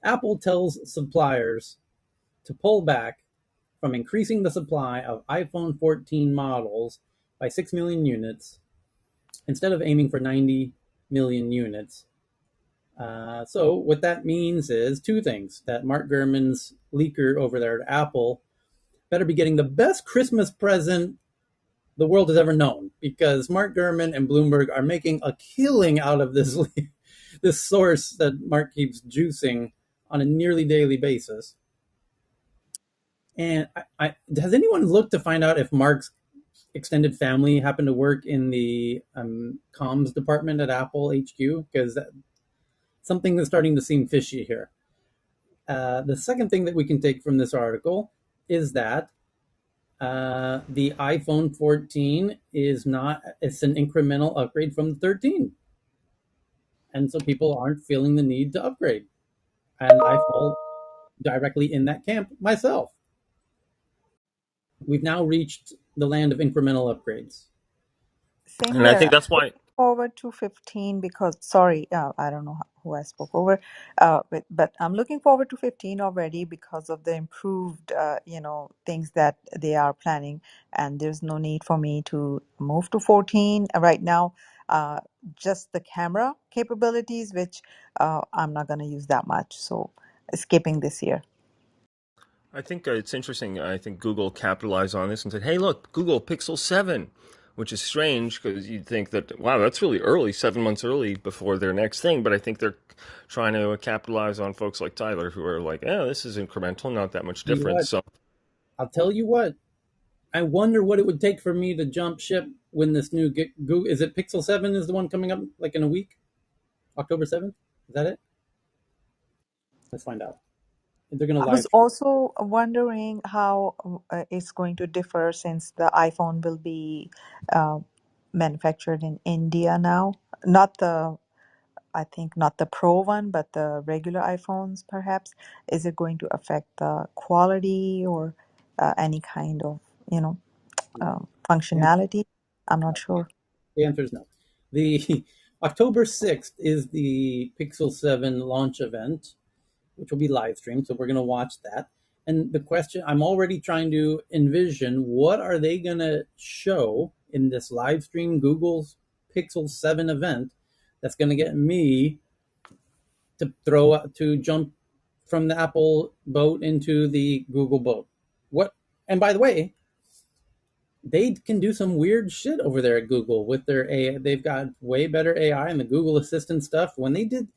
Apple tells suppliers to pull back from increasing the supply of iPhone 14 models by 6 million units instead of aiming for 90 million units. So what that means is two things: that Mark Gurman's leaker over there at Apple better be getting the best Christmas present the world has ever known, because Mark Gurman and Bloomberg are making a killing out of this this source that Mark keeps juicing on a nearly daily basis. And has anyone looked to find out if Mark's extended family happened to work in the comms department at Apple HQ? Because something is starting to seem fishy here. The second thing that we can take from this article is that the iPhone 14 is not, it's an incremental upgrade from the 13. And so people aren't feeling the need to upgrade. And I fall directly in that camp myself. We've now reached the land of incremental upgrades. Same And I here. think that's why. Forward to 15 because, sorry, I don't know who I spoke over, but I'm looking forward to 15 already because of the improved, things that they are planning. And there's no need for me to move to 14 right now. Just the camera capabilities, which I'm not going to use that much. So skipping this year. I think it's interesting. I think Google capitalized on this and said, "Hey, look, Google Pixel 7," which is strange because you'd think that, wow, that's really early, 7 months early before their next thing. But I think they're trying to capitalize on folks like Tyler who are like, "Oh, this is incremental, not that much You know difference." what? So I'll tell you what. I wonder what it would take for me to jump ship when this new Google, is it Pixel 7 is the one coming up like in a week? October 7th? Is that it? Let's find out. They're going to I live was stream. also wondering how it's going to differ since the iPhone will be uh, manufactured in India now. Not the, I think not the Pro one, but the regular iPhones perhaps. Is it going to affect the quality or any kind of, you know, The functionality? I'm not no. sure. The answer is no. The October 6th is the Pixel 7 launch event, which will be live streamed. So we're going to watch that. And the question, I'm already trying to envision, what are they going to show in this live stream Google's Pixel 7 event that's going to get me to jump from the Apple boat into the Google boat. What? And by the way, they can do some weird shit over there at Google with their AI. They've got way better AI and the Google Assistant stuff. When they did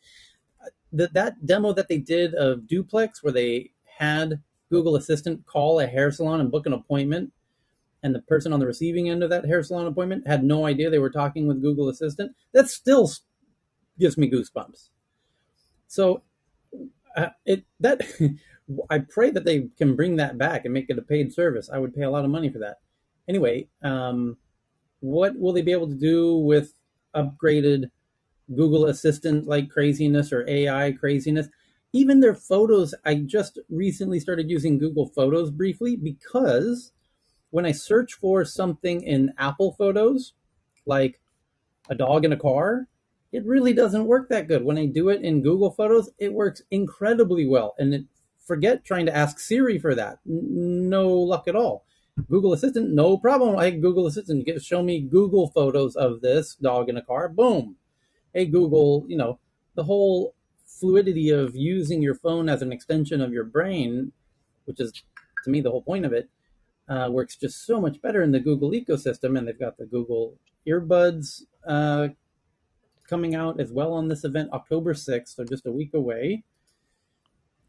that demo that they did of Duplex, where they had Google Assistant call a hair salon and book an appointment, and the person on the receiving end of that hair salon appointment had no idea they were talking with Google Assistant, that still gives me goosebumps. So it that I pray that they can bring that back and make it a paid service. I would pay a lot of money for that. Anyway, what will they be able to do with upgraded Google Assistant like craziness or AI craziness? Even their photos, I just recently started using Google Photos briefly because when I search for something in Apple Photos, like a dog in a car, it really doesn't work that good. When I do it in Google Photos, it works incredibly well. And forget trying to ask Siri for that. No luck at all. Google Assistant, no problem. I Google Assistant, show me Google photos of this dog in a car. Boom. Hey Google, the whole fluidity of using your phone as an extension of your brain, which is to me the whole point of it, works just so much better in the Google ecosystem. And they've got the Google earbuds coming out as well on this event, October 6th, so just a week away.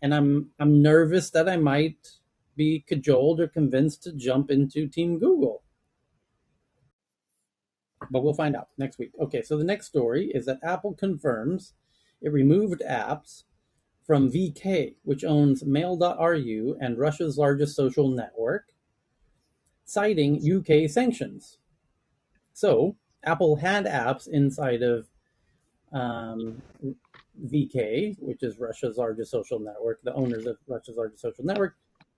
And I'm nervous that I might be cajoled or convinced to jump into Team Google. But we'll find out next week. Okay, so the next story is that Apple confirms it removed apps from VK, which owns Mail.ru and Russia's largest social network, citing UK sanctions. So Apple had apps inside of VK, which is Russia's largest social network, the owners of Russia's largest social network,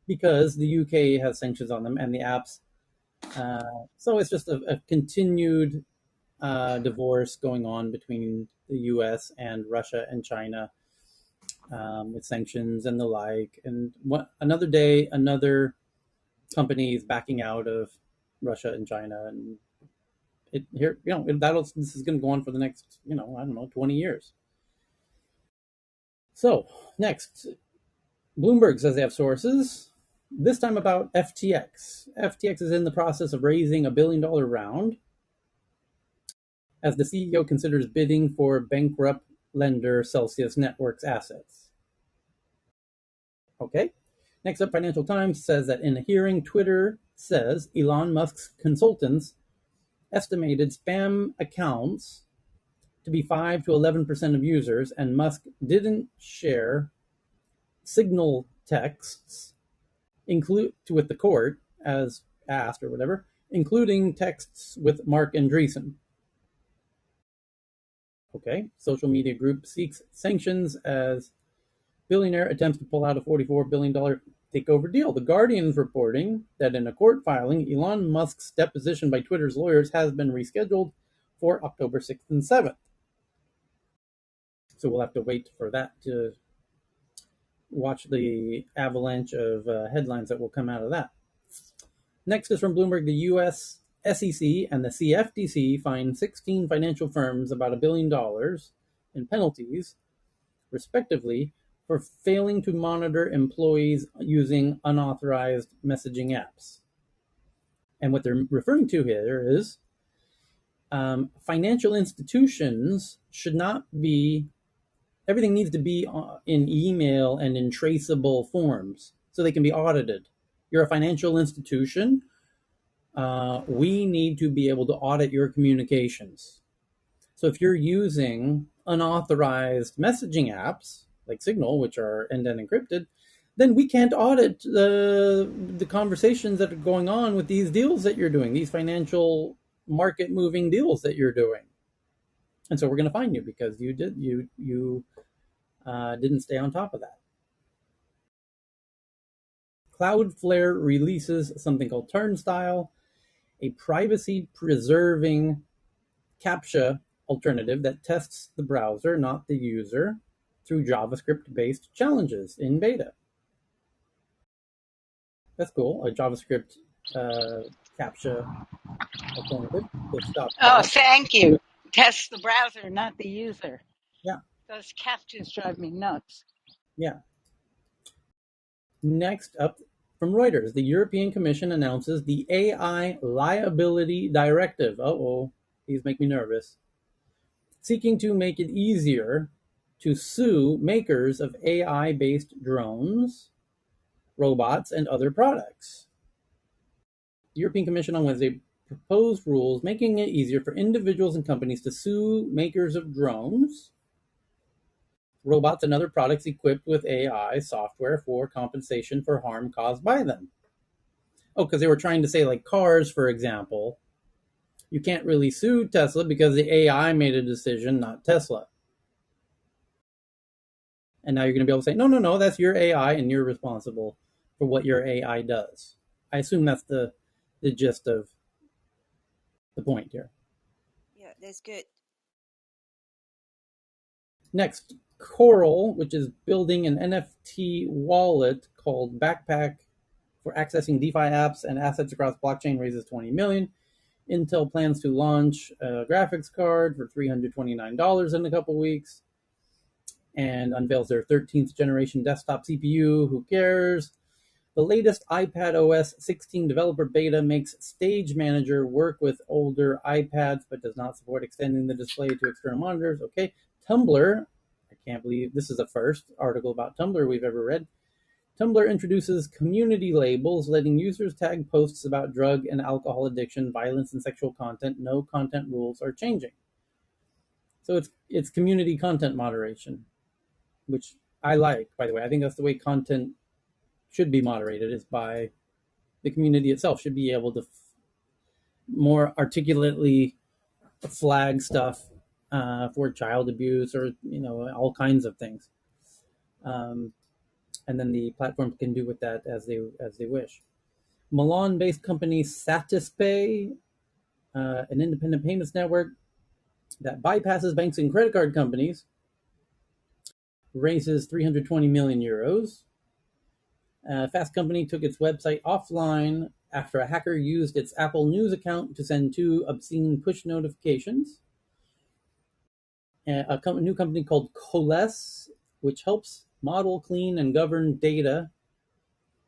because the UK has sanctions on them and the apps. So it's just a continued divorce going on between the US and Russia and China, with sanctions and the like. And another day, another company is backing out of Russia and China, and this is going to go on for the next, I don't know, 20 years. So next, Bloomberg says they have sources, this time about FTX. FTX is in the process of raising $1 billion round as the CEO considers bidding for bankrupt lender Celsius Networks assets. Okay. Next up, Financial Times says that in a hearing, Twitter says Elon Musk's consultants estimated spam accounts to be 5 to 11% of users, and Musk didn't share signal texts with the court as asked or whatever, including texts with Mark Andreessen. Okay, social media group seeks sanctions as billionaire attempts to pull out a $44 billion takeover deal. The Guardian's reporting that in a court filing, Elon Musk's deposition by Twitter's lawyers has been rescheduled for October 6th and 7th. So we'll have to wait for that to watch the avalanche of headlines that will come out of that. Next is from Bloomberg. The U.S. SEC and the CFTC fined 16 financial firms about $1 billion in penalties, respectively, for failing to monitor employees using unauthorized messaging apps. And what they're referring to here is financial institutions should not be, everything needs to be in email and in traceable forms so they can be audited. You're a financial institution. We need to be able to audit your communications. So if you're using unauthorized messaging apps like Signal, which are end-to-end encrypted, then we can't audit the conversations that are going on with these deals that you're doing, these financial market-moving deals that you're doing. And so we're going to fine you because you didn't stay on top of that. Cloudflare releases something called Turnstile, a privacy-preserving CAPTCHA alternative that tests the browser, not the user, through JavaScript-based challenges in beta. That's cool. A JavaScript CAPTCHA alternative to stop Oh, bots. thank you. Test the browser, not the user. Yeah, Those captchas drive me nuts. yeah. Next up from Reuters, the European Commission announces the AI Liability Directive. Uh-oh, these make me nervous. Seeking to make it easier to sue makers of AI-based drones, robots, and other products. The European Commission on Wednesday proposed rules making it easier for individuals and companies to sue makers of drones, robots, and other products equipped with AI software for compensation for harm caused by them. Oh, because they were trying to say, like cars, for example, you can't really sue Tesla because the AI made a decision, not Tesla. And now you're going to be able to say, no, that's your AI and you're responsible for what your AI does. I assume that's the the gist of the point here. Yeah, that's good. Next, Coral, which is building an NFT wallet called Backpack for accessing DeFi apps and assets across blockchain, raises 20 million. Intel plans to launch a graphics card for $329 in a couple weeks and unveils their 13th generation desktop CPU. Who cares? The latest iPad OS 16 developer beta makes Stage Manager work with older iPads but does not support extending the display to external monitors. Okay. Tumblr, I can't believe this is the first article about Tumblr we've ever read. Tumblr introduces community labels, letting users tag posts about drug and alcohol addiction, violence, and sexual content. No content rules are changing. So it's community content moderation, which I like, by the way. I think that's the way content should be moderated, is by the community itself. Should be able to more articulately flag stuff for child abuse or all kinds of things. And then the platforms can do with that as they wish. Milan-based company Satispay, an independent payments network that bypasses banks and credit card companies, raises 320 million euros. Fast Company took its website offline after a hacker used its Apple News account to send 2 obscene push notifications. A new company called Coalesce, which helps model, clean, and govern data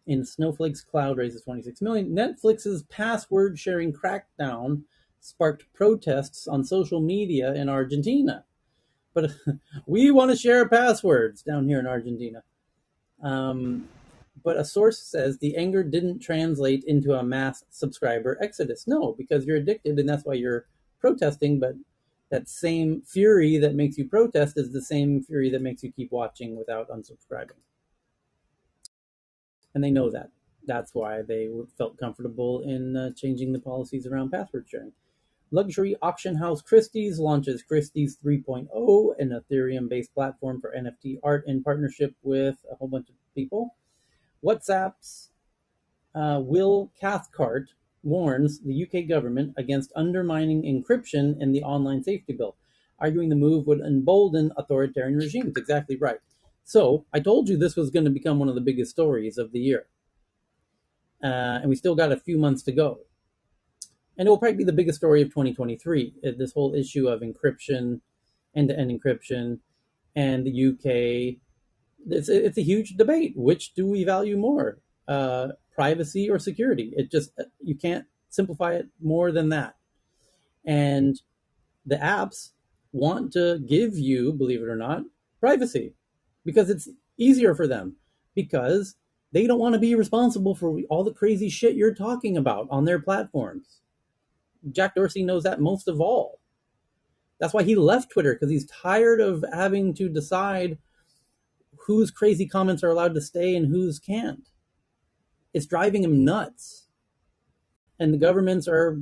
in Snowflake's cloud, raises 26 million. Netflix's password sharing crackdown sparked protests on social media in Argentina. But we want to share passwords down here in Argentina. But a source says the anger didn't translate into a mass subscriber exodus. No, because you're addicted and that's why you're protesting. But that same fury that makes you protest is the same fury that makes you keep watching without unsubscribing. And they know that. That's why they felt comfortable in changing the policies around password sharing. Luxury auction house Christie's launches Christie's 3.0, an Ethereum-based platform for NFT art in partnership with a whole bunch of people. WhatsApp's Will Cathcart warns the UK government against undermining encryption in the online safety bill, arguing the move would embolden authoritarian regimes. Exactly right. So I told you this was going to become one of the biggest stories of the year. And we still got a few months to go. And it will probably be the biggest story of 2023, this whole issue of encryption, end-to-end encryption, and the UK. It's a huge debate. Which do we value more, privacy or security? You can't simplify it more than that. And the apps want to give you, believe it or not, privacy because it's easier for them, because they don't want to be responsible for all the crazy shit you're talking about on their platforms. Jack Dorsey knows that most of all. That's why he left Twitter, because he's tired of having to decide whose crazy comments are allowed to stay and whose can't. It's driving him nuts. And the governments are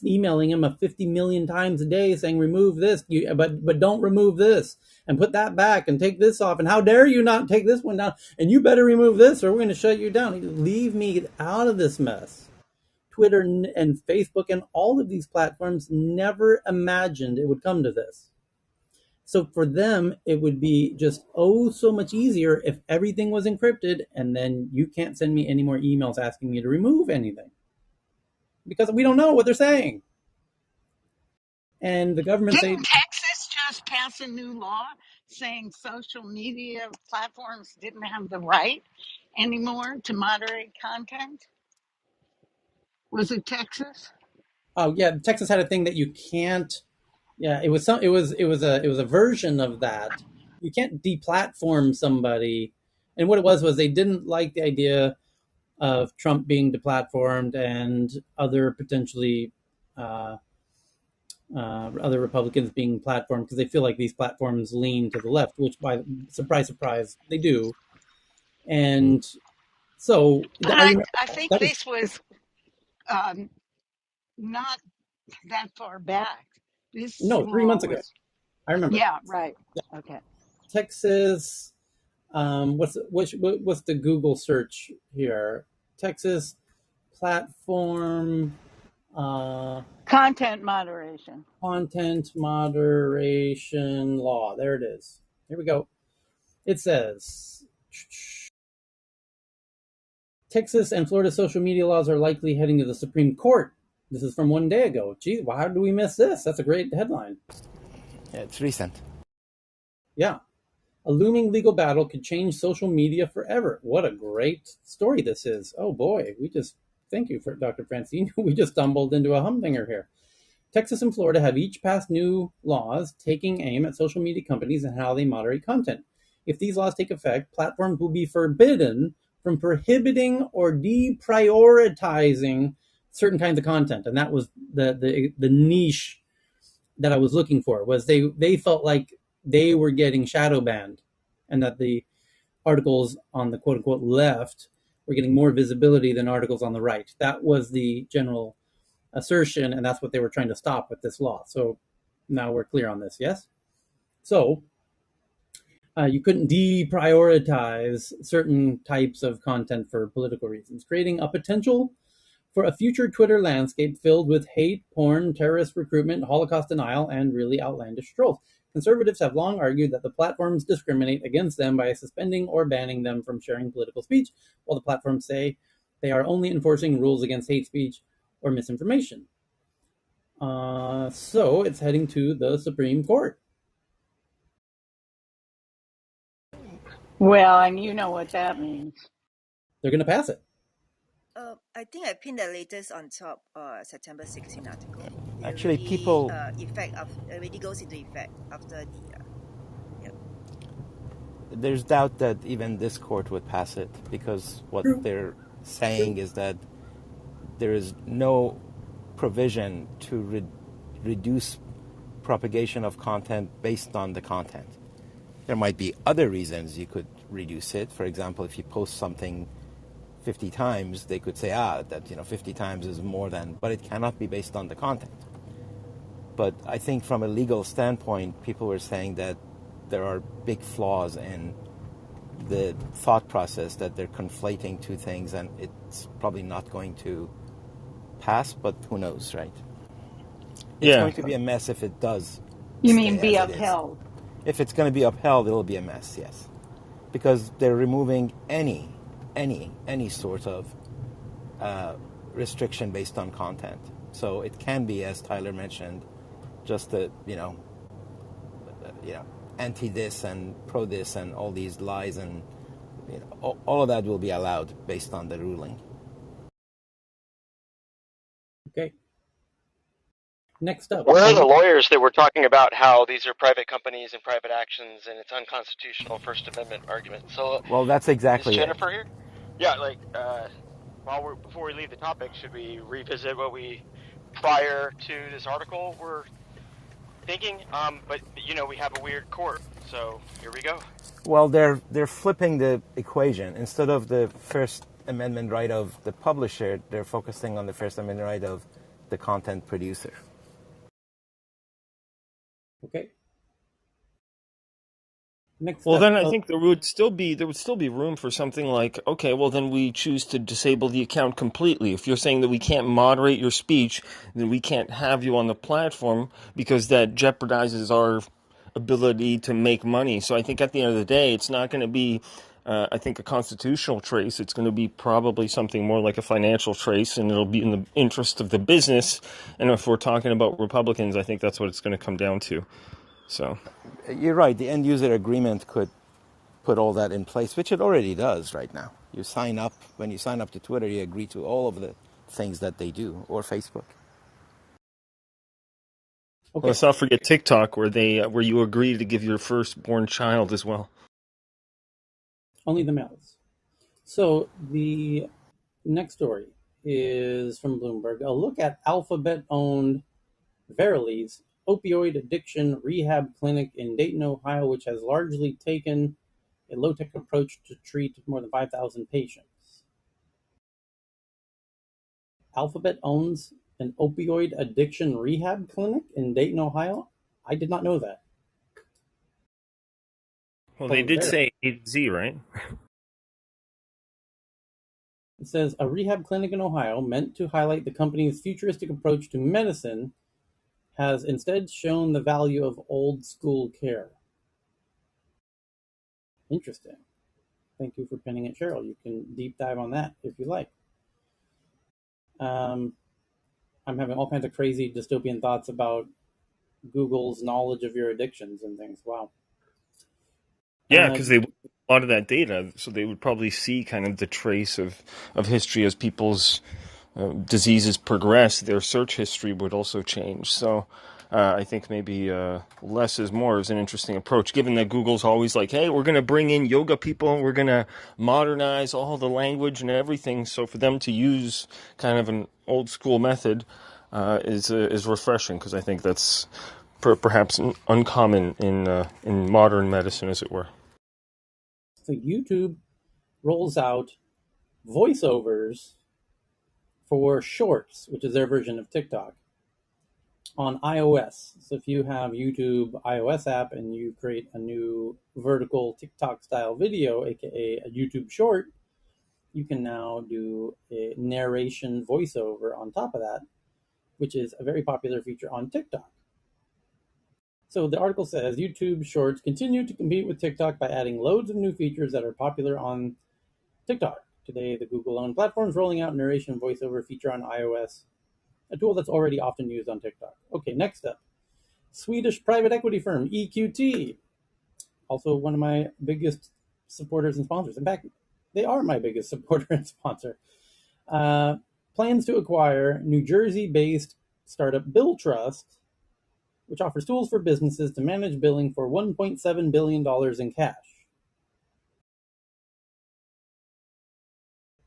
emailing him 50 million times a day saying, remove this, but don't remove this, and put that back, and take this off, and how dare you not take this one down, and you better remove this or we're going to shut you down. Leave me out of this mess. Twitter and Facebook and all of these platforms never imagined it would come to this. So for them, it would be just so much easier if everything was encrypted, and then you can't send me any more emails asking me to remove anything, because we don't know what they're saying. And the government say, Didn't Texas just pass a new law saying social media platforms didn't have the right anymore to moderate content? Was it Texas? oh yeah, Texas had a thing that you can't. Yeah, it was a version of that. You can't deplatform somebody, and what it was they didn't like the idea of Trump being deplatformed and other potentially other Republicans being platformed, because they feel like these platforms lean to the left, which, by surprise, surprise, they do. And so But I remember I think that was this was um, not that far back. This no 3 months law ago. was, I remember. yeah, right. Yeah. Okay. Texas. What's the Google search here? Texas platform Content moderation. content moderation law. There it is. Here we go. It says Texas and Florida social media laws are likely heading to the Supreme Court. This is from one day ago. Gee, well, how did we miss this? That's a great headline. Yeah, it's recent. Yeah. A looming legal battle could change social media forever. What a great story this is. Oh boy, thank you for Dr. Francine. We just stumbled into a humdinger here. Texas and Florida have each passed new laws taking aim at social media companies and how they moderate content. If these laws take effect, platforms will be forbidden from prohibiting or deprioritizing certain kinds of content. And that was the niche that I was looking for, was they felt like they were getting shadow banned, and that the articles on the quote unquote left were getting more visibility than articles on the right. That was the general assertion, and that's what they were trying to stop with this law. So now we're clear on this, yes? So you couldn't deprioritize certain types of content for political reasons, creating a potential for a future Twitter landscape filled with hate, porn, terrorist recruitment, Holocaust denial, and really outlandish trolls. Conservatives have long argued that the platforms discriminate against them by suspending or banning them from sharing political speech, while the platforms say they are only enforcing rules against hate speech or misinformation. So it's heading to the Supreme Court. Well, and you know what that means. They're going to pass it. I think I pinned the latest on top. September 16 article. It Actually, already people, already goes into effect after the. Yeah. there's doubt that even this court would pass it because what True. they're saying True. is that there is no provision to reduce propagation of content based on the content. There might be other reasons you could reduce it. For example, if you post something 50 times, they could say, that 50 times is more than, but it cannot be based on the content. But I think from a legal standpoint, people were saying that there are big flaws in the thought process, that they're conflating two things, and it's probably not going to pass, but who knows, right? It's Yeah. going to be a mess if it does You mean stay be as it is. upheld? If it's going to be upheld, it'll be a mess, yes. Because they're removing any sort of restriction based on content. So it can be, as Tyler mentioned, just the anti this and pro this and all these lies, and all of that will be allowed based on the ruling. Okay. Next up. Where are the lawyers that were talking about how these are private companies and private actions and it's unconstitutional First Amendment argument? So Well, that's is exactly it. Jennifer here? Yeah, before we leave the topic, should we revisit what we prior to this article were thinking? But we have a weird court, so here we go. Well, they're flipping the equation. Instead of the First Amendment right of the publisher, they're focusing on the First Amendment right of the content producer. Okay. Next Well, up. then I think there would still be room for something like, okay, well then we choose to disable the account completely. If you're saying that we can't moderate your speech, then we can't have you on the platform because that jeopardizes our ability to make money. So I think at the end of the day, it's not going to be, I think, a constitutional trace. It's going to be probably something more like a financial trace, and it'll be in the interest of the business. And if we're talking about Republicans, I think that's what it's going to come down to. So. You're right. The end user agreement could put all that in place, which it already does right now. When you sign up to Twitter, you agree to all of the things that they do, or Facebook. Okay. Let's not forget TikTok, where you agree to give your firstborn child as well. Only the males. So the next story is from Bloomberg. A look at Alphabet-owned Verily's opioid addiction rehab clinic in Dayton, Ohio, which has largely taken a low-tech approach to treat more than 5,000 patients. Alphabet owns an opioid addiction rehab clinic in Dayton, Ohio. I did not know that. Well, they From did Verily. say A to Z, right? It says a rehab clinic in Ohio, meant to highlight the company's futuristic approach to medicine, has instead shown the value of old school care. Interesting. Thank you for pinning it, Cheryl. You can deep dive on that if you like. I'm having all kinds of crazy dystopian thoughts about Google's knowledge of your addictions and things. Wow. Yeah, because they a lot of that data, so they would probably see kind of the trace of history as people's diseases progress. Their search history would also change. So I think maybe less is more is an interesting approach, given that Google's always like, hey, we're going to bring in yoga people, we're going to modernize all the language and everything. So for them to use kind of an old school method is refreshing, because I think that's perhaps uncommon in modern medicine, as it were. So YouTube rolls out voiceovers for Shorts, which is their version of TikTok, on iOS. So if you have YouTube iOS app and you create a new vertical TikTok style video, aka a YouTube short, you can now do a narration voiceover on top of that, which is a very popular feature on TikTok. So the article says YouTube Shorts continue to compete with TikTok by adding loads of new features that are popular on TikTok. Today, the Google-owned platform is rolling out narration voiceover feature on iOS, a tool that's already often used on TikTok. Okay, next up, Swedish private equity firm EQT, also one of my biggest supporters and sponsors. In fact, they are my biggest supporter and sponsor. Plans to acquire New Jersey-based startup BillTrust, which offers tools for businesses to manage billing for $1.7 billion in cash.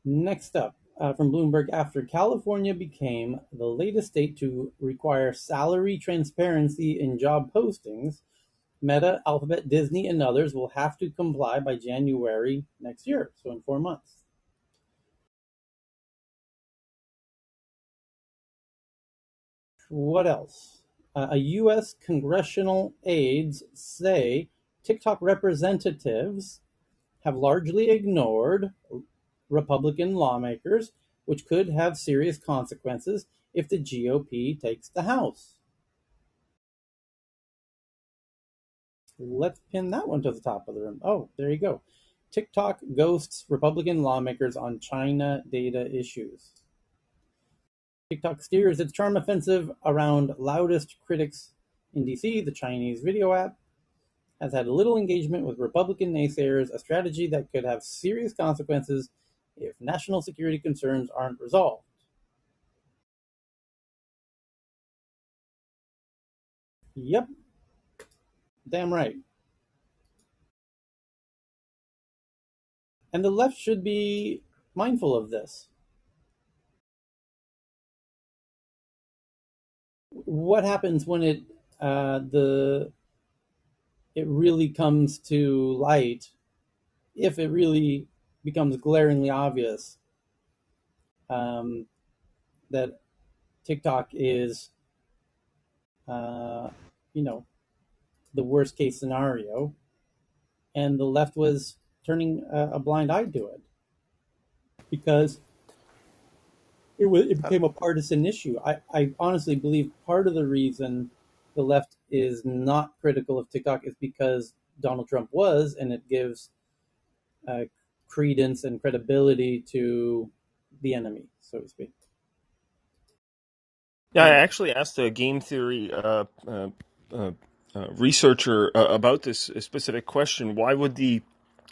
Next up, from Bloomberg, after California became the latest state to require salary transparency in job postings, Meta, Alphabet, Disney, and others will have to comply by January next year, so in 4 months. What else? A U.S. congressional aides say TikTok representatives have largely ignored Republican lawmakers, which could have serious consequences if the GOP takes the House. Let's pin that one to the top of the room. Oh, there you go. TikTok ghosts Republican lawmakers on China data issues. TikTok steers its charm offensive around loudest critics in DC. The Chinese video app has had little engagement with Republican naysayers, a strategy that could have serious consequences if national security concerns aren't resolved. Yep, damn right. And the left should be mindful of this. What happens when it really comes to light, if it really becomes glaringly obvious um, that TikTok is, uh, you know, the worst case scenario, and the left was turning a blind eye to it because it became a partisan issue. I honestly believe part of the reason the left is not critical of TikTok is because Donald Trump was, and it gives uh, credence and credibility to the enemy, so to speak. Yeah, I actually asked a game theory uh, researcher about this specific question. Why would the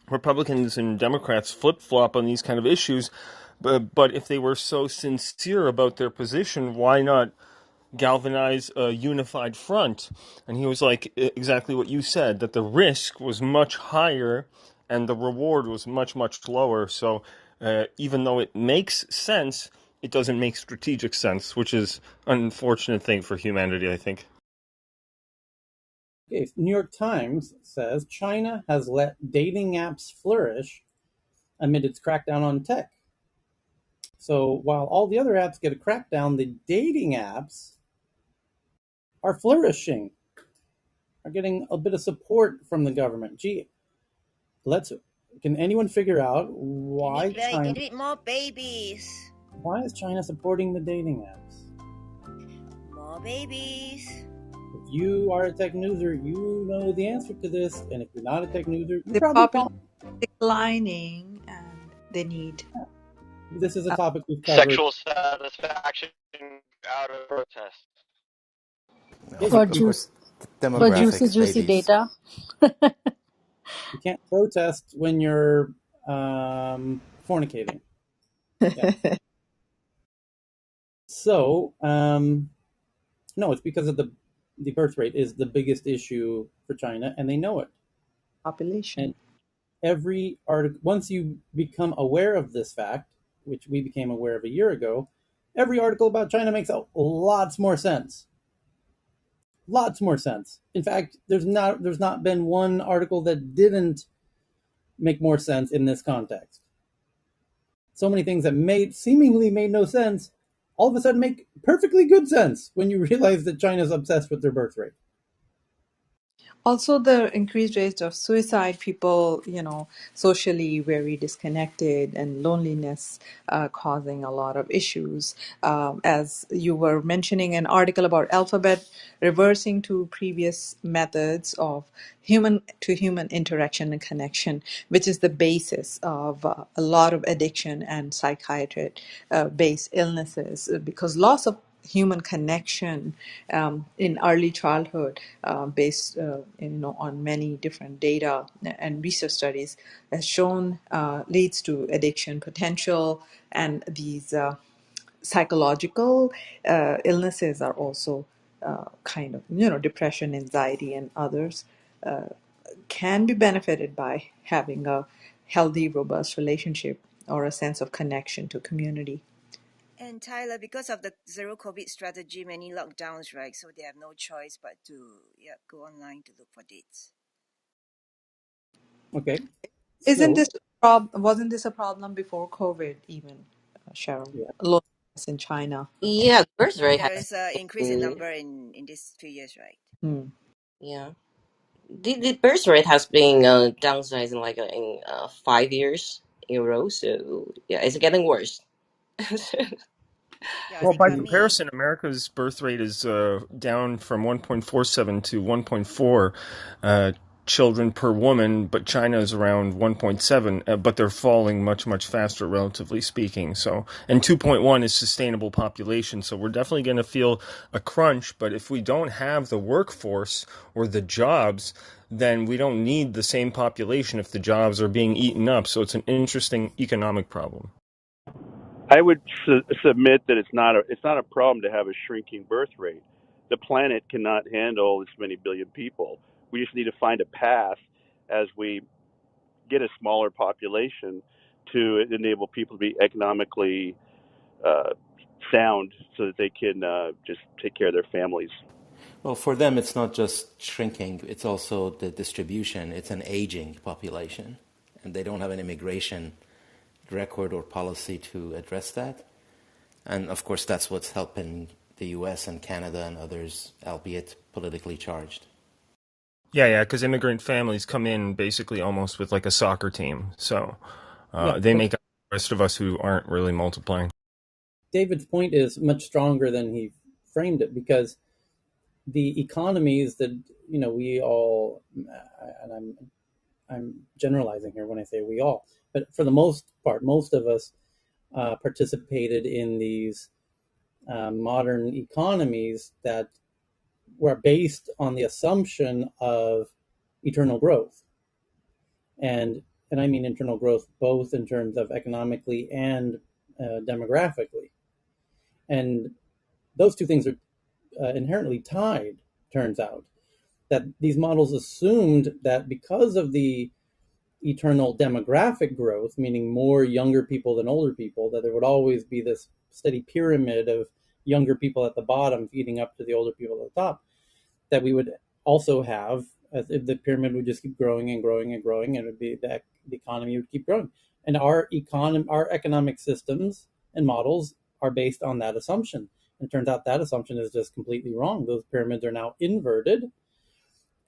Republicans and Democrats flip flop on these kind of issues? But if they were so sincere about their position, why not galvanize a unified front? And he was like, exactly what you said, that the risk was much higher and the reward was much, much lower. So even though it makes sense, it doesn't make strategic sense, which is an unfortunate thing for humanity, I think. Okay, New York Times says China has let dating apps flourish amid its crackdown on tech. So while all the other apps get a crackdown, the dating apps are flourishing, are getting a bit of support from the government. Gee, let's Can anyone figure out They need more babies. why is China supporting the dating apps? More babies. If you are a tech newser, you know the answer to this, and if you're not a tech newser, you The probably population don't. is declining and they need This is a uh, topic we've covered. Sexual satisfaction out of protest. Yeah, Of, For of course, juice, for juicy, demographics, juicy babies. data. you can't protest when you're fornicating. Yeah. So, no, it's because of the birth rate is the biggest issue for China, and they know it. population. And every article, once you become aware of this fact, which we became aware of a year ago, every article about China makes lots more sense. Lots more sense. In fact, there's not been one article that didn't make more sense in this context. So many things that seemingly made no sense all of a sudden make perfectly good sense when you realize that China's obsessed with their birth rate. Also, the increased rates of suicide, people, socially very disconnected, and loneliness causing a lot of issues. As you were mentioning, an article about Alphabet reversing to previous methods of human to human interaction and connection, which is the basis of a lot of addiction and psychiatric based illnesses, because loss of human connection in early childhood, based on many different data and research studies, has shown leads to addiction potential, and these psychological illnesses are also kind of depression, anxiety, and others can be benefited by having a healthy, robust relationship or a sense of connection to community. And Tyler, because of the zero COVID strategy, many lockdowns, right? So they have no choice but to go online to look for dates. Okay, Isn't so this wasn't this a problem before COVID even, Cheryl? yeah, Loneliness in China. Yeah, the birth rate There has is an increase in been, number in these 2 years, right? Hmm. yeah. The birth rate has been downsizing like in 5 years in a row. So yeah, it's getting worse. Yeah, Well, the by economy. comparison, America's birth rate is down from 1.47 to 1.4 children per woman, but China is around 1.7, but they're falling much, much faster, relatively speaking. So, and 2.1 is sustainable population. So we're definitely going to feel a crunch. But if we don't have the workforce or the jobs, then we don't need the same population if the jobs are being eaten up. So it's an interesting economic problem. I would submit that it's not a problem to have a shrinking birth rate. The planet cannot handle this many billion people. We just need to find a path as we get a smaller population to enable people to be economically uh, sound so that they can just take care of their families. Well, for them, it's not just shrinking, it's also the distribution. It's an aging population, and they don't have an immigration record or policy to address that. And of course, that's what's helping the US and Canada and others, albeit politically charged. Yeah, because immigrant families come in basically almost with like a soccer team. So yeah. they But make up the rest of us who aren't really multiplying. David's point is much stronger than he framed it, because the economies that we all, and I'm generalizing here when I say we all, but for the most part, most of us participated in these modern economies that were based on the assumption of eternal growth, and I mean internal growth both in terms of economically and demographically, and those two things are inherently tied. Turns out that these models assumed that because of the eternal demographic growth, meaning more younger people than older people, that there would always be this steady pyramid of younger people at the bottom feeding up to the older people at the top, that we would also have, as if the pyramid would just keep growing and growing and growing, and it would be the economy would keep growing. And our economic systems and models are based on that assumption. And it turns out that assumption is just completely wrong. Those pyramids are now inverted,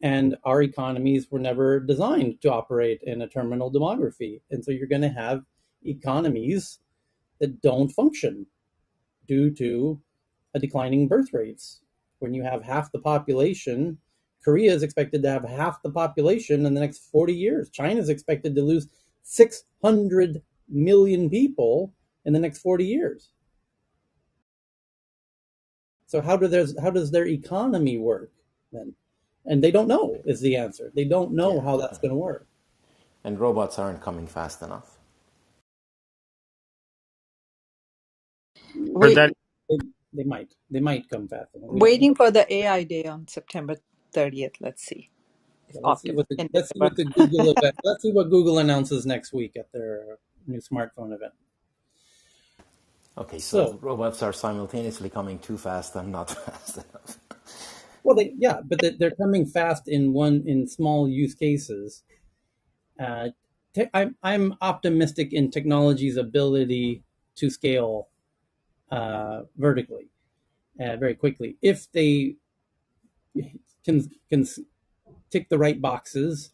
And our economies were never designed to operate in a terminal demography. And so you're going to have economies that don't function due to a declining birth rates. When you have half the population, Korea is expected to have half the population in the next 40 years. China is expected to lose 600 million people in the next 40 years. So how does their economy work then? And they don't know is the answer. They don't know Yeah. how that's going to work. And robots aren't coming fast enough. Or Wait, that They, they might come fast. We don't know. waiting for the AI day on September 30th. Let's see if Yeah, Optimus can deliver. the Google event. Let's see what Google announces next week at their new smartphone event. Okay, so So, robots are simultaneously coming too fast and not fast enough. well, but they're coming fast in small use cases. I'm optimistic in technology's ability to scale vertically very quickly if they can tick the right boxes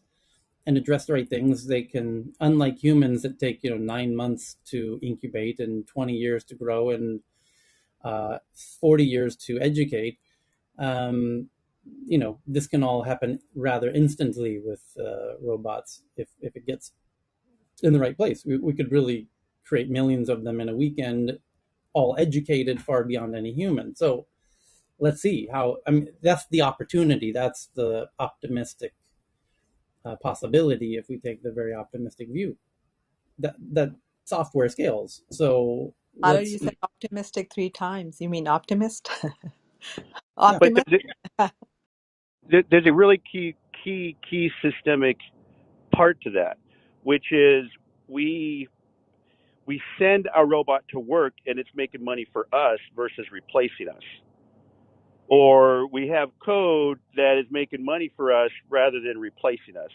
and address the right things. They can, unlike humans that take 9 months to incubate and 20 years to grow and 40 years to educate. Um, this can all happen rather instantly with robots if it gets in the right place. We could really create millions of them in a weekend, all educated far beyond any human. So let's see how. I mean, that's the opportunity. That's the optimistic possibility if we take the very optimistic view that software scales. So Tyler, let's you see. said optimistic 3 times. You mean optimist? Yeah. But Optimist? there's a really key systemic part to that, which is we we send our robot to work and it's making money for us versus replacing us. Or we have code that is making money for us rather than replacing us.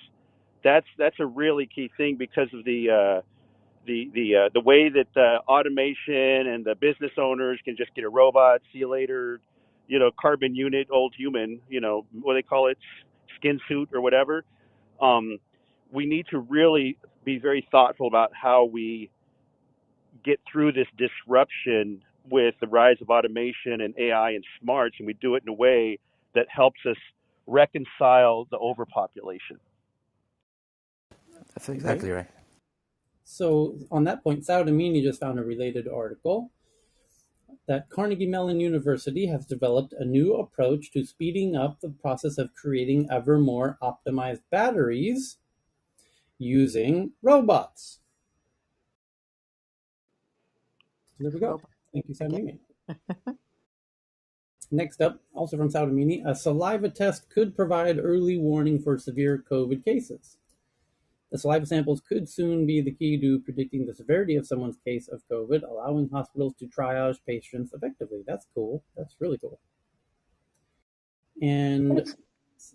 That's a really key thing because of the way that automation and the business owners can just get a robot, see you later, carbon unit, old human, what do they call it, skin suit or whatever. Um, we need to really be very thoughtful about how we get through this disruption with the rise of automation and AI and smarts, and we do it in a way that helps us reconcile the overpopulation. That's Okay. exactly right. So on that point, Saudamini just found a related article that Carnegie Mellon University has developed a new approach to speeding up the process of creating ever more optimized batteries using robots. There we go. Robot Thank you, again. Saudamini. Next up, also from Saudamini, a saliva test could provide early warning for severe COVID cases. The saliva samples could soon be the key to predicting the severity of someone's case of COVID, allowing hospitals to triage patients effectively. That's cool. That's really cool. And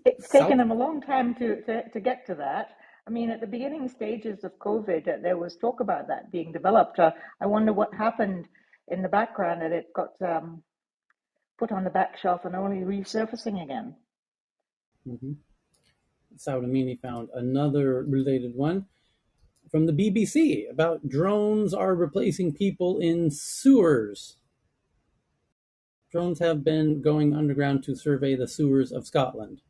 It's taken South. them a long time to get to that. I mean, at the beginning stages of COVID, there was talk about that being developed. I wonder what happened in the background that it got put on the back shelf and only resurfacing again. Mm-hmm. Saudamini found another related one from the BBC about drones are replacing people in sewers. Drones have been going underground to survey the sewers of Scotland.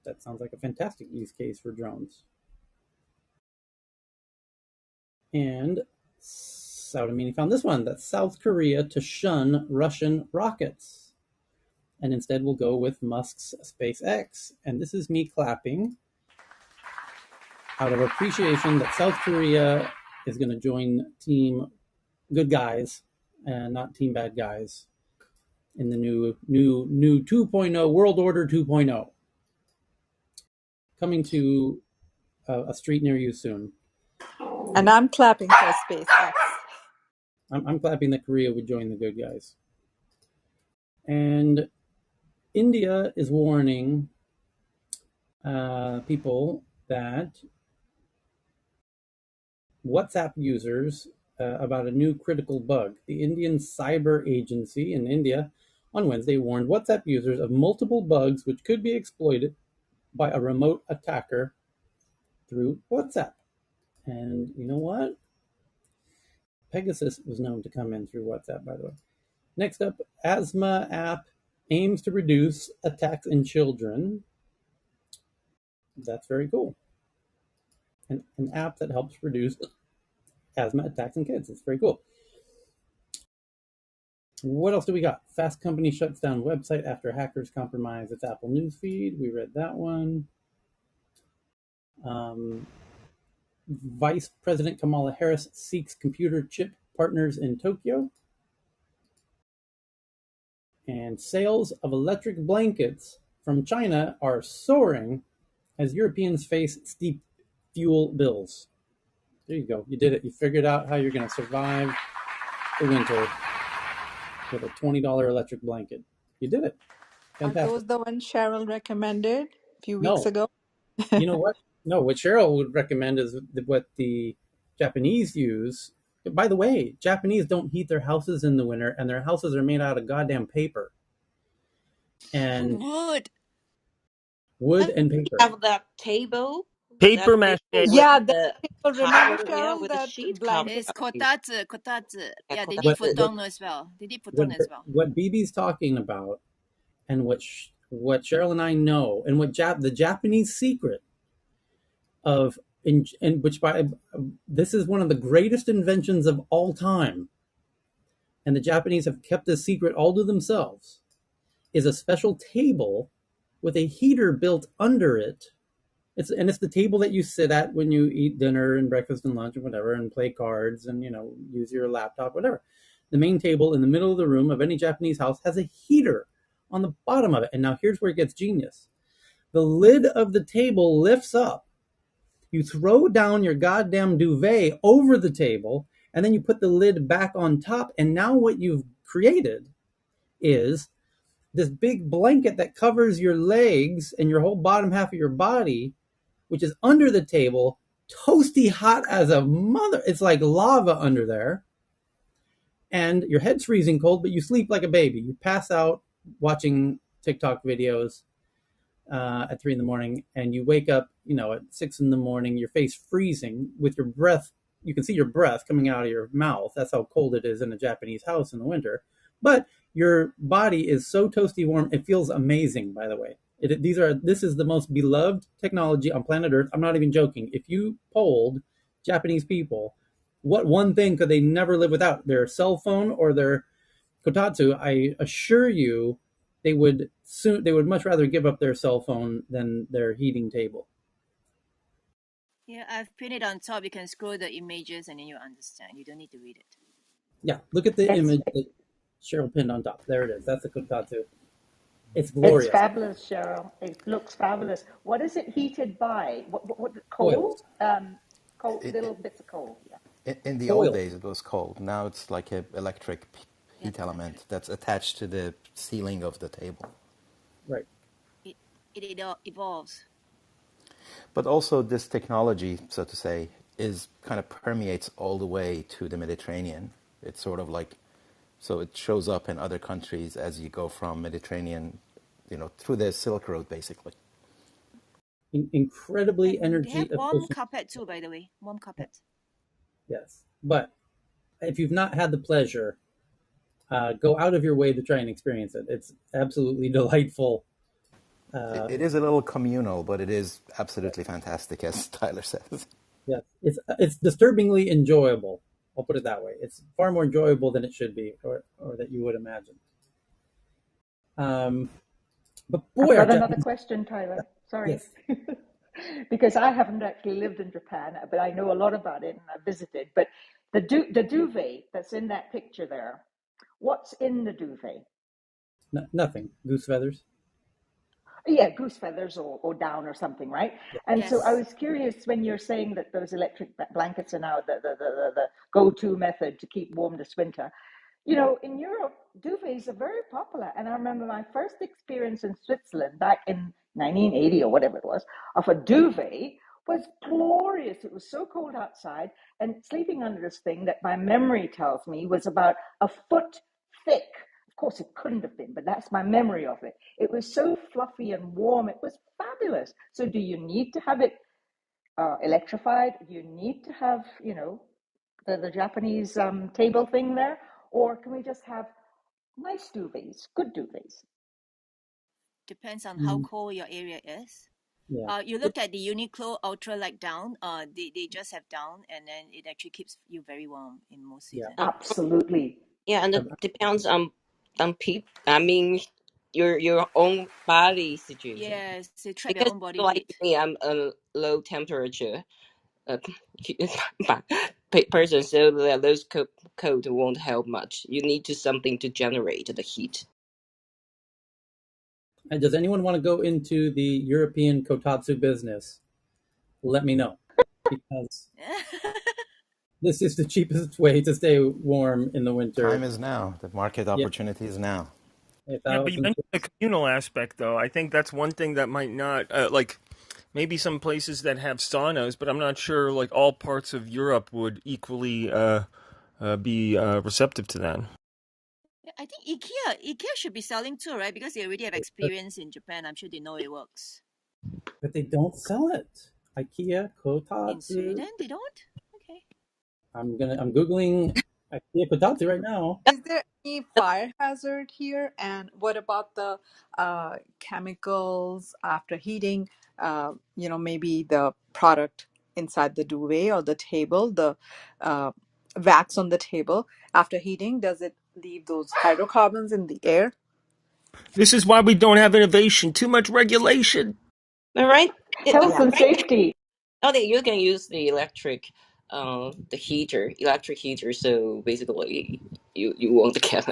That sounds like a fantastic use case for drones. And Saudamini found this one, that South Korea to shun Russian rockets and instead will go with Musk's SpaceX. And this is me clapping out of appreciation that South Korea is going to join team good guys and not team bad guys in the new 2.0 world order 2.0 coming to a street near you soon. And I'm clapping for SpaceX. I'm clapping that Korea would join the good guys. And India is warning people that WhatsApp users about a new critical bug. The Indian Cyber Agency in India on Wednesday warned WhatsApp users of multiple bugs which could be exploited by a remote attacker through WhatsApp. And you know what? Pegasus was known to come in through WhatsApp, by the way. Next up, asthma app aims to reduce attacks in children. That's very cool. An app that helps reduce asthma attacks in kids. It's very cool. What else do we got? Fast Company shuts down website after hackers compromise its Apple News feed. We read that one. Vice President Kamala Harris seeks computer chip partners in Tokyo. And sales of electric blankets from China are soaring as Europeans face steep fuel bills. There you go. You did it. You figured out how you're going to survive the winter with a $20 electric blanket. You did it. Are Fantastic. those the ones Cheryl recommended a few weeks No, ago? you know what? No, what Cheryl would recommend is what the Japanese use. By the way, Japanese don't heat their houses in the winter, and their houses are made out of goddamn paper and Wood. wood But and we paper. have that table, Paper mache. with Yeah, that the table. Remember, cover, yeah, Cheryl, with the that sheet cover. blanket. It's You- kotatsu, kotatsu. Yeah, Yeah, they did What kotatsu. what futon as well. They did what futon as well. what BB's talking about, and what Cheryl and I know, and what the Japanese secret of in which by this is one of the greatest inventions of all time, and the Japanese have kept this secret all to themselves, is a special table with a heater built under it. It's the table that you sit at when you eat dinner and breakfast and lunch and whatever, and play cards and use your laptop, whatever. The main table in the middle of the room of any Japanese house has a heater on the bottom of it. And now here's where it gets genius. The lid of the table lifts up. You throw down your goddamn duvet over the table, and then you put the lid back on top. And now what you've created is this big blanket that covers your legs and your whole bottom half of your body, which is under the table, toasty hot as a mother. It's like lava under there. And your head's freezing cold, but you sleep like a baby. You pass out watching TikTok videos at 3 in the morning, and you wake up, at 6 in the morning, your face freezing with your breath. You can see your breath coming out of your mouth. That's how cold it is in a Japanese house in the winter. But your body is so toasty warm. It feels amazing, by the way. This is the most beloved technology on planet Earth. I'm not even joking. If you polled Japanese people, what one thing could they never live without? Their cell phone or their kotatsu? I assure you, they would much rather give up their cell phone than their heating table. Yeah, I've pinned it on top. You can scroll the images and then you understand. You don't need to read it. Yeah, look at the It's image that Cheryl pinned on top. There it is. That's the kotatsu. It's it's glorious. fabulous, Cheryl. It looks fabulous. What is it heated by? What coal? Coils. Coal, It, little it, bits of coal. Yeah. in the old Coils. days, it was cold. Now it's like an electric Yeah, heat element electric. that's attached to the ceiling of the table. Right. It it evolves. But also, this technology, so to say, is kind of permeates all the way to the Mediterranean. It's sort of like, so it shows up in other countries as you go from Mediterranean, through the Silk Road, basically. Incredibly And they energy have warm efficient. carpet too, by the way. Warm carpet. Yes. But if you've not had the pleasure, go out of your way to try and experience it. It's absolutely delightful. It is a little communal, but it is absolutely fantastic, as Tyler says. Yes, it's disturbingly enjoyable. I'll put it that way. It's far more enjoyable than it should be, or that you would imagine. Um, but I've boy, our got another Japanese. question, Tyler. Sorry. Yes. Because I haven't actually lived in Japan, but I know a lot about it and I visited. But the duvet that's in that picture there, what's in the duvet? Nothing. Goose feathers. Yeah, goose feathers or down or something, right? Yeah. And so I Yes. was curious when you're saying that those electric blankets are now the go-to method to keep warm this winter. In Europe, duvets are very popular. And I remember my first experience in Switzerland back in 1980 or whatever it was, of a duvet was glorious. It was so cold outside, and sleeping under this thing that my memory tells me was about a foot thick, Of course, it couldn't have been, but that's my memory of it. It was so fluffy and warm. It was fabulous. So, do you need to have it electrified? Do you need to have, the Japanese table thing there? Or can we just have nice duvets, good duvets? Depends on how Mm, cold your area is. yeah, You look at the Uniqlo Ultra Light Down. They just have down, and then it actually keeps you very warm in most yeah. season. Absolutely. Yeah, and it Um, depends on people. I mean, your own body situation. Yes, they trap your Because own body like heat. me, I'm a low temperature uh, person, so those coat won't help much. You need to something to generate the heat. and does anyone want to go into the European kotatsu business? Let me know, because this is the cheapest way to stay warm in the Time winter. is now. The market Yeah, opportunity is now. a Yeah, but you thousand. mentioned the communal aspect, though. I think that's one thing that might not like maybe some places that have saunas, but I'm not sure like all parts of Europe would equally be receptive to that. Yeah, I think IKEA should be selling too, right? Because they already have experience in Japan. I'm sure they know it works. But they don't sell it. IKEA In kotatsu. Sweden, they don't. Okay. I'm googling IKEA kotatsu right now. Is there any fire hazard here? And what about the chemicals after heating? Maybe the product inside the duvet or the table, the uh, wax on the table after heating, does it leave those hydrocarbons in the air? This is why we don't have innovation. Too much regulation. All right. Health and safety. Oh, you can use the electric heater. So basically, you won't get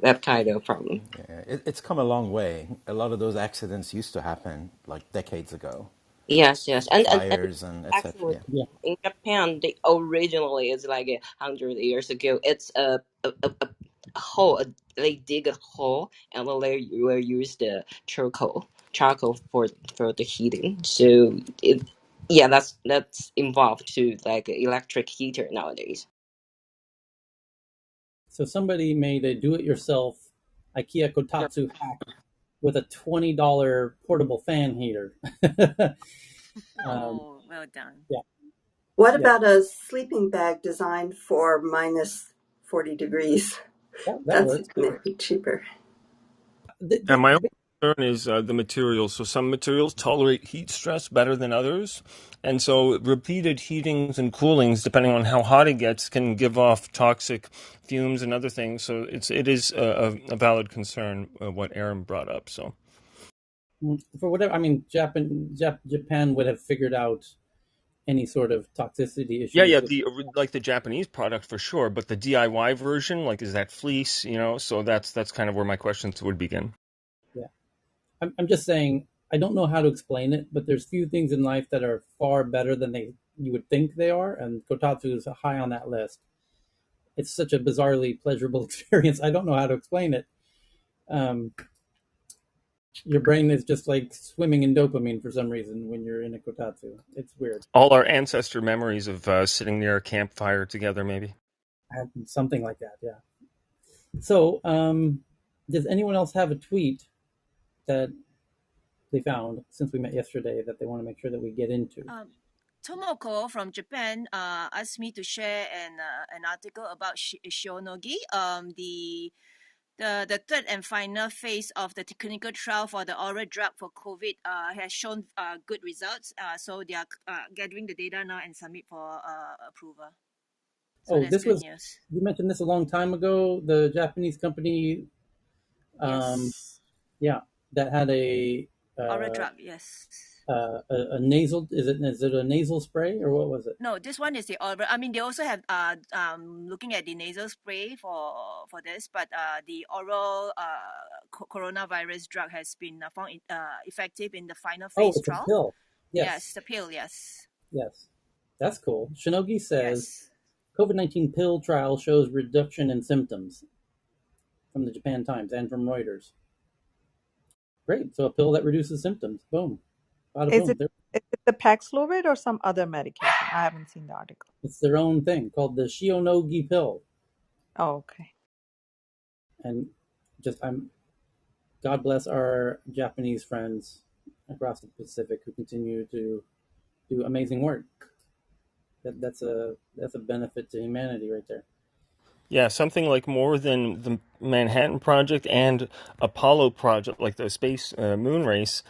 that kind of problem. Yeah, it's come a long way. A lot of those accidents used to happen like decades ago. Yes, yes, and Fires and etc. actually, Yeah. Yeah. in Japan, they originally it's like 100 years ago. It's a hole. They dig a hole and they will use the charcoal for the heating. So yeah, that's involved to like electric heater nowadays. So somebody made a do-it-yourself IKEA kotatsu hack with a $20 portable fan heater. um, Oh, well done. yeah, What yeah, about a sleeping bag designed for minus 40 degrees? that That's works. maybe cheaper. And my own concern is the materials. So some materials tolerate heat stress better than others, and so repeated heatings and coolings, depending on how hot it gets, can give off toxic fumes and other things. So it is a valid concern what Aaron brought up. So For whatever, I mean, Japan would have figured out any sort of toxicity yeah, issues yeah, with. the like the Japanese product for sure, but the DIY version, like, is that fleece? So that's kind of where my questions would begin. Yeah, I'm just saying I don't know how to explain it, but there's few things in life that are far better than you would think they are, and kotatsu is high on that list. It's such a bizarrely pleasurable experience. I don't know how to explain it. Um, your brain is just like swimming in dopamine for some reason when you're in a kotatsu. It's weird. All our ancestor memories of sitting near a campfire together, maybe. Something like that. Yeah. So, does anyone else have a tweet that they found since we met yesterday that they want to make sure that we get into? Um, Tomoko from Japan asked me to share an article about Shionogi, the third and final phase of the clinical trial for the oral drug for COVID has shown good results. So they are gathering the data now and submit for approval. So Oh, that's this good was news. you mentioned this a long time ago. The Japanese company, um, Yes. yeah, that had Oral uh, drug, yes. a nasal. Is it a nasal spray or what was it? No, this one is the oral. I mean, they also have looking at the nasal spray for this, but the oral coronavirus drug has been found effective in the final Oh, phase it's a trial. pill. Yes, Yes, the pill. Yes, yes, that's cool. Shinogi says yes. COVID-19 pill trial shows reduction in symptoms from the Japan Times and from Reuters. Great. So a pill that reduces symptoms. Boom. Bada Is boom. it is it the Paxlovid or some other medication? I haven't seen the article. It's their own thing called the Shionogi pill. Oh, okay. And just I'm God bless our Japanese friends across the Pacific who continue to do amazing work. That's a benefit to humanity right there. Yeah, something like more than the Manhattan Project and Apollo Project, like the space moon race.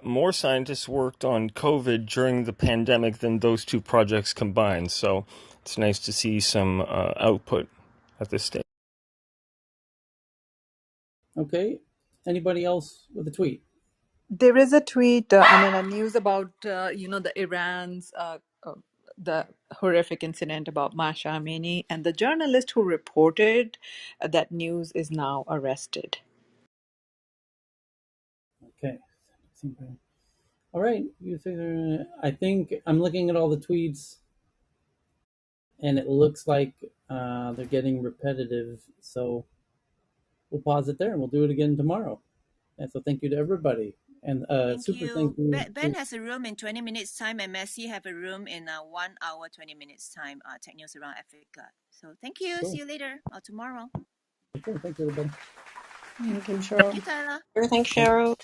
More scientists worked on COVID during the pandemic than those two projects combined. So it's nice to see some output at this stage. Okay. Anybody else with a tweet? There is a tweet, I mean, a news about, the Iran's, the horrific incident about Masha Amini, and the journalist who reported that news is now arrested. Okay. All right. I think I'm looking at all the tweets, and it looks like they're getting repetitive. So we'll pause it there, and we'll do it again tomorrow. And so thank you to everybody, and Thank super you. thank you Ben to has a room in 20 minutes time, and Messi have a room in 1 hour 20 minutes time. Tech news around Africa. So thank you. See cool. you later or tomorrow. Okay, thank you everybody. Thank you, Thank Cheryl. you, Tyler. Thanks, Thank Cheryl.